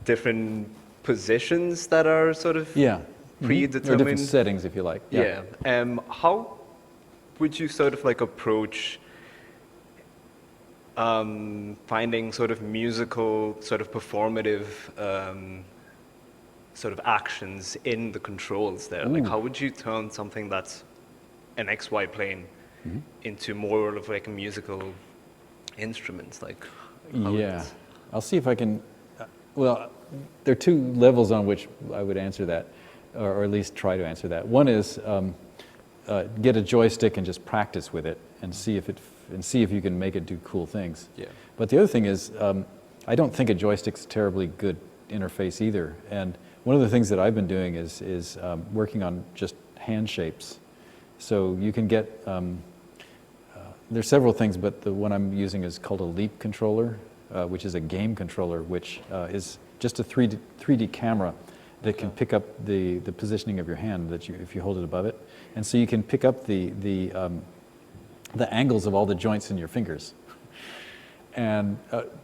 different positions that are sort of predetermined. Or different settings, if you like. Yeah. How would you sort of like approach finding sort of musical, sort of performative sort of actions in the controls there? Like, how would you turn something that's an XY plane into more of like a musical instrument? Like, yeah, I'll see if I can. Well, there are two levels on which I would answer that, or at least try to answer that. One is get a joystick and just practice with it and see if you can make it do cool things. Yeah. But the other thing is, I don't think a joystick's a terribly good interface either. And one of the things that I've been doing is working on just hand shapes. So you can get, there's several things, but the one I'm using is called a leap controller, which is a game controller, which is just a 3D camera that can pick up the positioning of your hand if you hold it above it. And so you can pick up the angles of all the joints in your fingers. And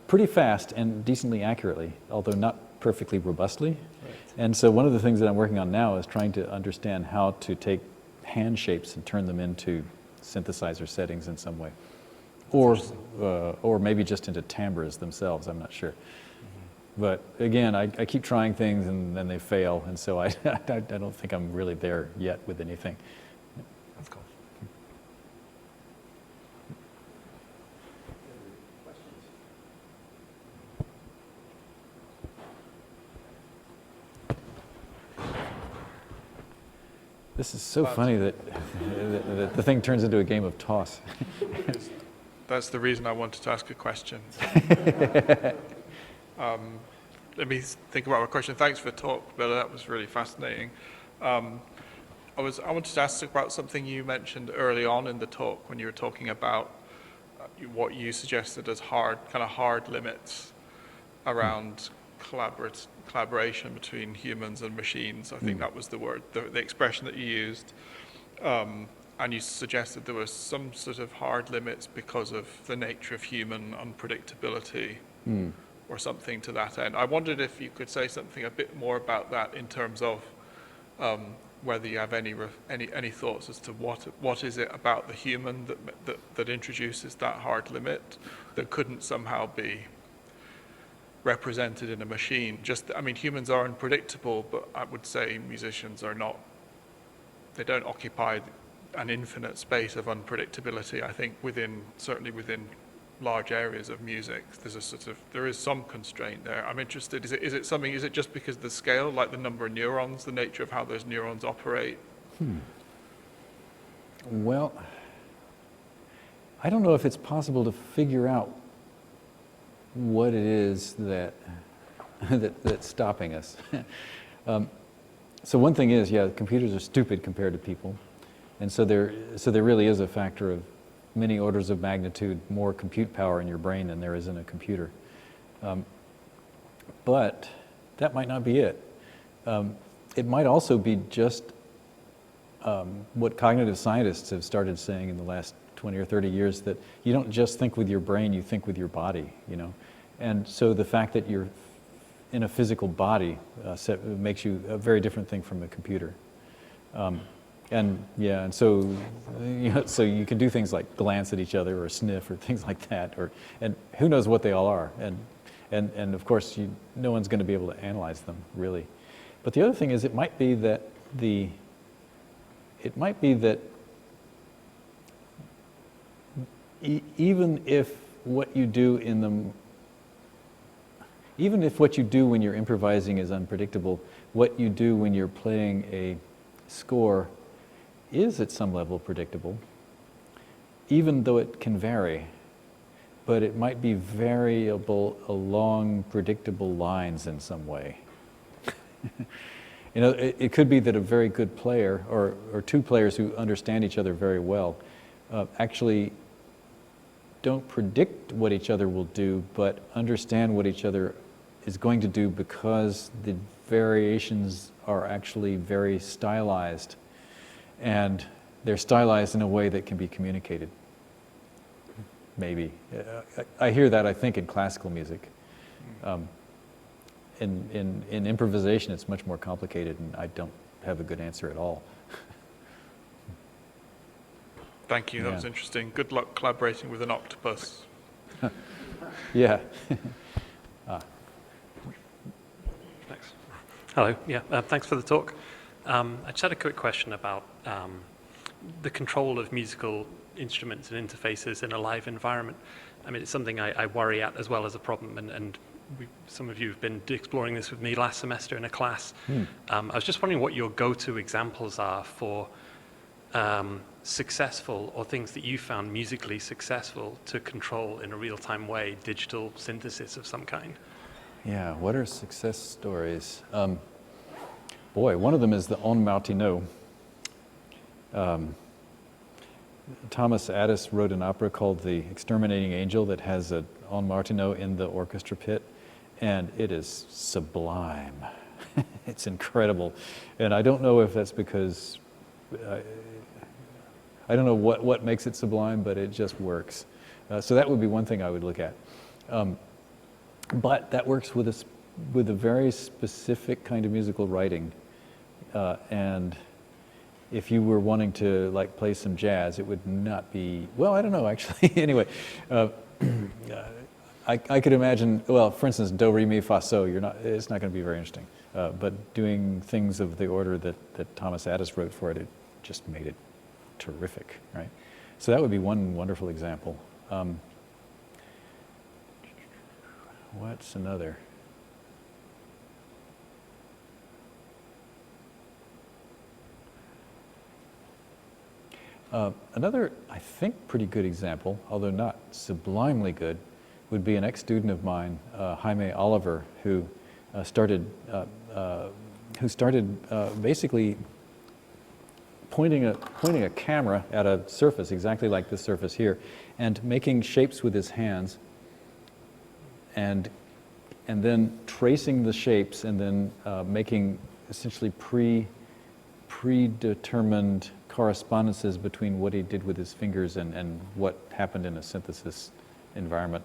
pretty fast and decently accurately, although not perfectly robustly. Right. And so one of the things that I'm working on now is trying to understand how to take hand shapes and turn them into synthesizer settings in some way. Or maybe just into timbres themselves, I'm not sure. But again, I keep trying things and then they fail, and so I don't think I'm really there yet with anything. That's cool. This is so funny that the thing turns into a game of toss. That's the reason I wanted to ask a question. Let me think about my question. Thanks for the talk, Bella. That was really fascinating. I wanted to ask about something you mentioned early on in the talk when you were talking about what you suggested as hard limits around collaboration between humans and machines. I think that was the word, the expression that you used. And you suggested there were some sort of hard limits because of the nature of human unpredictability or something to that end. I wondered if you could say something a bit more about that in terms of whether you have any thoughts as to what is it about the human that introduces that hard limit that couldn't somehow be represented in a machine. Humans are unpredictable, but I would say musicians are not. They don't occupy an infinite space of unpredictability. I think certainly within large areas of music, there is some constraint there. I'm interested. Is it just because of the scale, like the number of neurons, the nature of how those neurons operate? Well, I don't know if it's possible to figure out what it is that that's stopping us. So one thing is, yeah, computers are stupid compared to people, and so there really is a factor of many orders of magnitude more compute power in your brain than there is in a computer. But that might not be it. It might also be just what cognitive scientists have started saying in the last 20 or 30 years, that you don't just think with your brain, you think with your body, you know. And so the fact that you're in a physical body makes you a very different thing from a computer. And yeah, and so, you know, so you can do things like glance at each other or sniff or things like that, and who knows what they all are. And of course, no one's going to be able to analyze them, really. But the other thing is, it might be that even if what you do when you're improvising is unpredictable, what you do when you're playing a score is at some level predictable, even though it can vary. But it might be variable along predictable lines in some way. You know, it could be that a very good player, or two players who understand each other very well, actually don't predict what each other will do, but understand what each other is going to do because the variations are actually very stylized, and they're stylized in a way that can be communicated. Maybe. I hear that, I think, in classical music. In improvisation, it's much more complicated, and I don't have a good answer at all. Thank you, that Yeah. was interesting. Good luck collaborating with an octopus. Yeah. Thanks. Hello. Yeah, thanks for the talk. I just had a quick question about the control of musical instruments and interfaces in a live environment. I mean, it's something I worry at as well as a problem, and some of you have been exploring this with me last semester in a class. I was just wondering what your go-to examples are for successful, or things that you found musically successful to control in a real-time way, digital synthesis of some kind. Yeah, what are success stories? Boy, one of them is the En Martineau. Thomas Addis wrote an opera called The Exterminating Angel that has an En Martineau in the orchestra pit, and it is sublime. It's incredible. And I don't know if that's because, I don't know what makes it sublime, but it just works. So that would be one thing I would look at. But that works with a very specific kind of musical writing. And if you were wanting to like play some jazz, it would not be, well, I don't know actually. Anyway, I could imagine, well, for instance, do, re, mi, fa, so, it's not going to be very interesting. But doing things of the order that Thomas Addis wrote for it, it just made it terrific, right? So that would be one wonderful example. What's another? Another, I think, pretty good example, although not sublimely good, would be an ex-student of mine, Jaime Oliver, who started basically pointing a camera at a surface exactly like this surface here, and making shapes with his hands, and then tracing the shapes, and then making essentially predetermined correspondences between what he did with his fingers and what happened in a synthesis environment.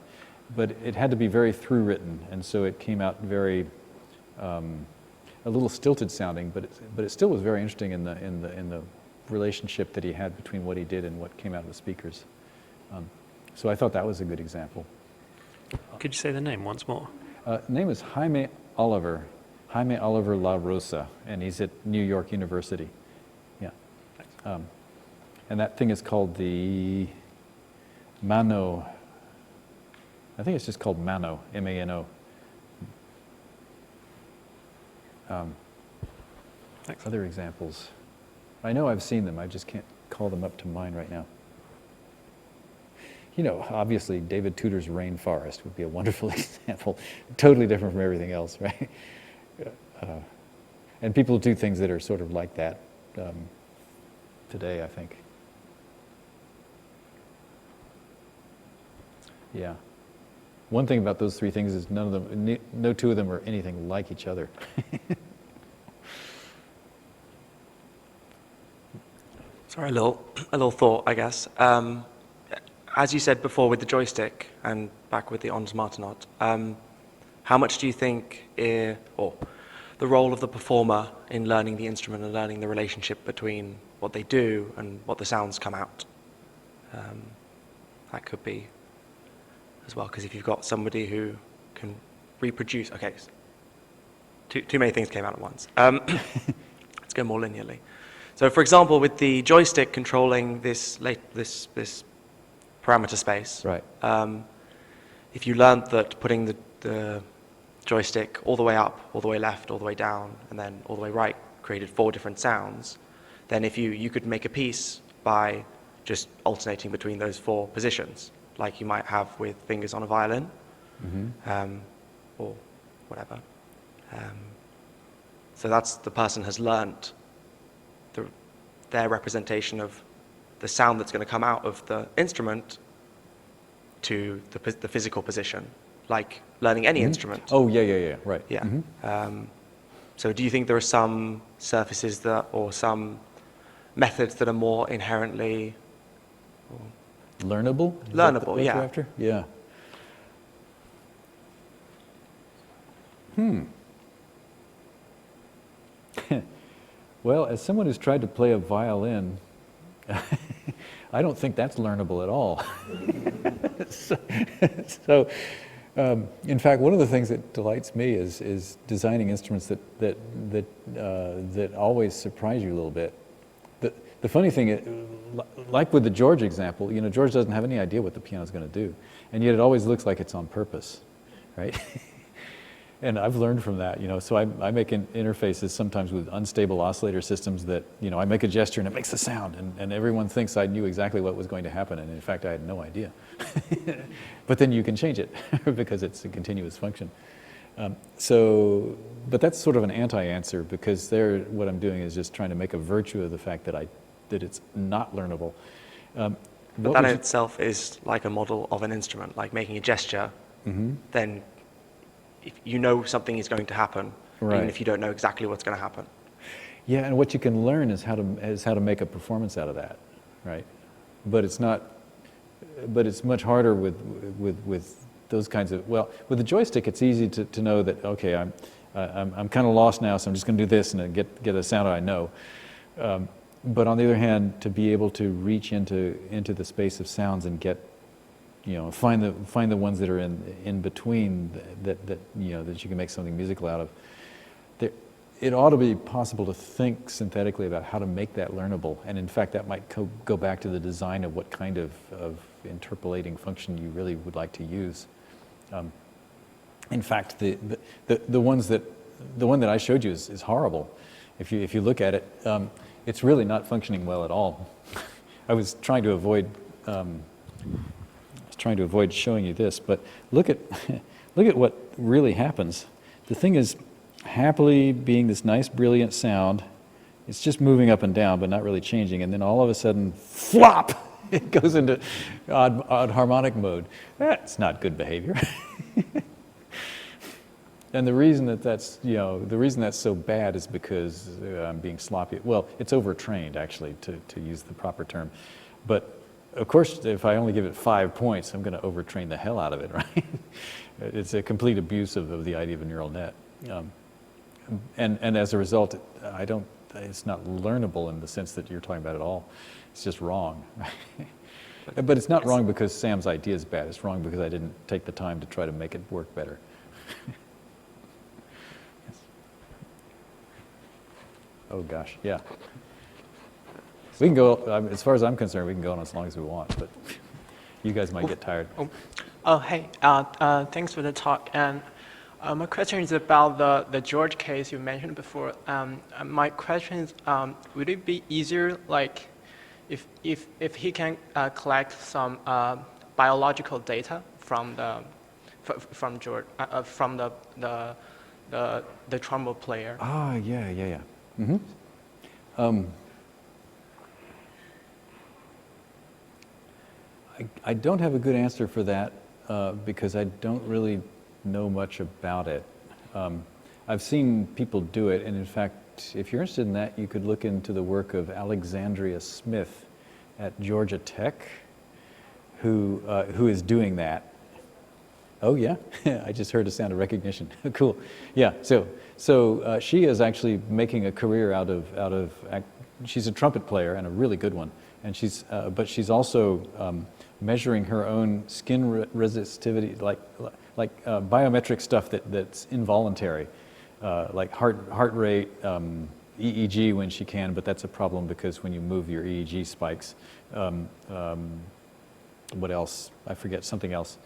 But it had to be very through-written, and so it came out very a little stilted sounding, but it still was very interesting in the relationship that he had between what he did and what came out of the speakers. So I thought that was a good example. Could you say the name once more? Name is Jaime Oliver La Rosa, and he's at New York University. Yeah. And that thing is called the Mano. I think it's just called Mano, M-A-N-O. Other examples. I know I've seen them, I just can't call them up to mind right now. obviously David Tudor's Rainforest would be a wonderful example, totally different from everything else, right? And people do things that are sort of like that today, I think. Yeah. One thing about those three things is no two of them are anything like each other. Sorry, a little thought, I guess. As you said before with the joystick and back with the Ons Martenot, how much do you think, or the role of the performer in learning the instrument and learning the relationship between what they do and what the sounds come out? That could be as well, because if you've got somebody who can reproduce, okay, too many things came out at once. Let's go more linearly. So, for example, with the joystick controlling this parameter space, Right. If you learned that putting the joystick all the way up, all the way left, all the way down, and then all the way right created 4 different sounds, then if you could make a piece by just alternating between those 4 positions, like you might have with fingers on a violin, or whatever. So that's the person has learnt their representation of the sound that's going to come out of the instrument to the physical position, like learning any instrument. Oh, yeah, right. Yeah. So do you think there are some surfaces or some methods that are more inherently Learnable? Is that Learnable, what you're yeah. after? Yeah. Well, as someone who's tried to play a violin, I don't think that's learnable at all. So, in fact, one of the things that delights me is designing instruments that always surprise you a little bit. The funny thing is, like with the George example, George doesn't have any idea what the piano's going to do, and yet it always looks like it's on purpose, right? And I've learned from that, so I make interfaces sometimes with unstable oscillator systems that, I make a gesture and it makes a sound, and everyone thinks I knew exactly what was going to happen, and in fact I had no idea. But then you can change it because it's a continuous function. But that's sort of an anti-answer, because what I'm doing is just trying to make a virtue of the fact that it's not learnable. But that in itself is like a model of an instrument, like making a gesture, then if you know something is going to happen, right, even if you don't know exactly what's going to happen. Yeah, and what you can learn is how to make a performance out of that, right? But it's much harder with those kinds of, well, with the joystick it's easy to know that, okay, I'm kind of lost now, so I'm just going to do this and get a sound I know. But on the other hand, to be able to reach into the space of sounds and get, find the ones that are in between that you can make something musical out of. It ought to be possible to think synthetically about how to make that learnable, and in fact that might go back to the design of what kind of interpolating function you really would like to use. In fact, the one that I showed you is horrible. If you look at it, it's really not functioning well at all. I was trying to avoid showing you this, but look at what really happens. The thing is happily being this nice, brilliant sound. It's just moving up and down, but not really changing. And then all of a sudden, flop! It goes into odd harmonic mode. That's not good behavior. And the reason that's so bad is because I'm being sloppy. Well, it's overtrained, actually, to use the proper term. But of course, if I only give it 5 points, I'm going to overtrain the hell out of it, right? It's a complete abuse of the idea of a neural net. And as a result, it's not learnable in the sense that you're talking about at all. It's just wrong. But it's not wrong because Sam's idea is bad. It's wrong because I didn't take the time to try to make it work better. Yes. Oh gosh, yeah. We can go, as far as I'm concerned, we can go on as long as we want, but you guys might get tired. Hey, thanks for the talk. And my question is about the George case you mentioned before. My question is, would it be easier, like, if he can collect some biological data from from George from the trombone player. Ah, yeah. I don't have a good answer for that because I don't really know much about it. I've seen people do it, and in fact, if you're interested in that, you could look into the work of Alexandria Smith at Georgia Tech, who is doing that. Oh yeah, I just heard a sound of recognition. Cool. Yeah. So she is actually making a career out of. She's a trumpet player and a really good one, and but she's also measuring her own skin resistivity, like biometric stuff that's involuntary, like heart rate, EEG when she can, but that's a problem because when you move your EEG spikes. What else? I forget something else.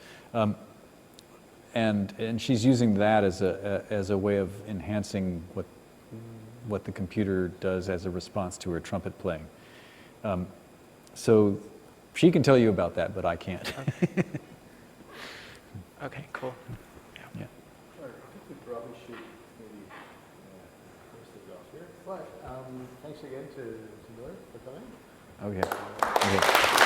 And she's using that as a way of enhancing what the computer does as a response to her trumpet playing. So she can tell you about that, but I can't. Okay. Okay, cool. Yeah. All right, I think we probably should maybe close this off here. But thanks again to Miller for coming. Okay.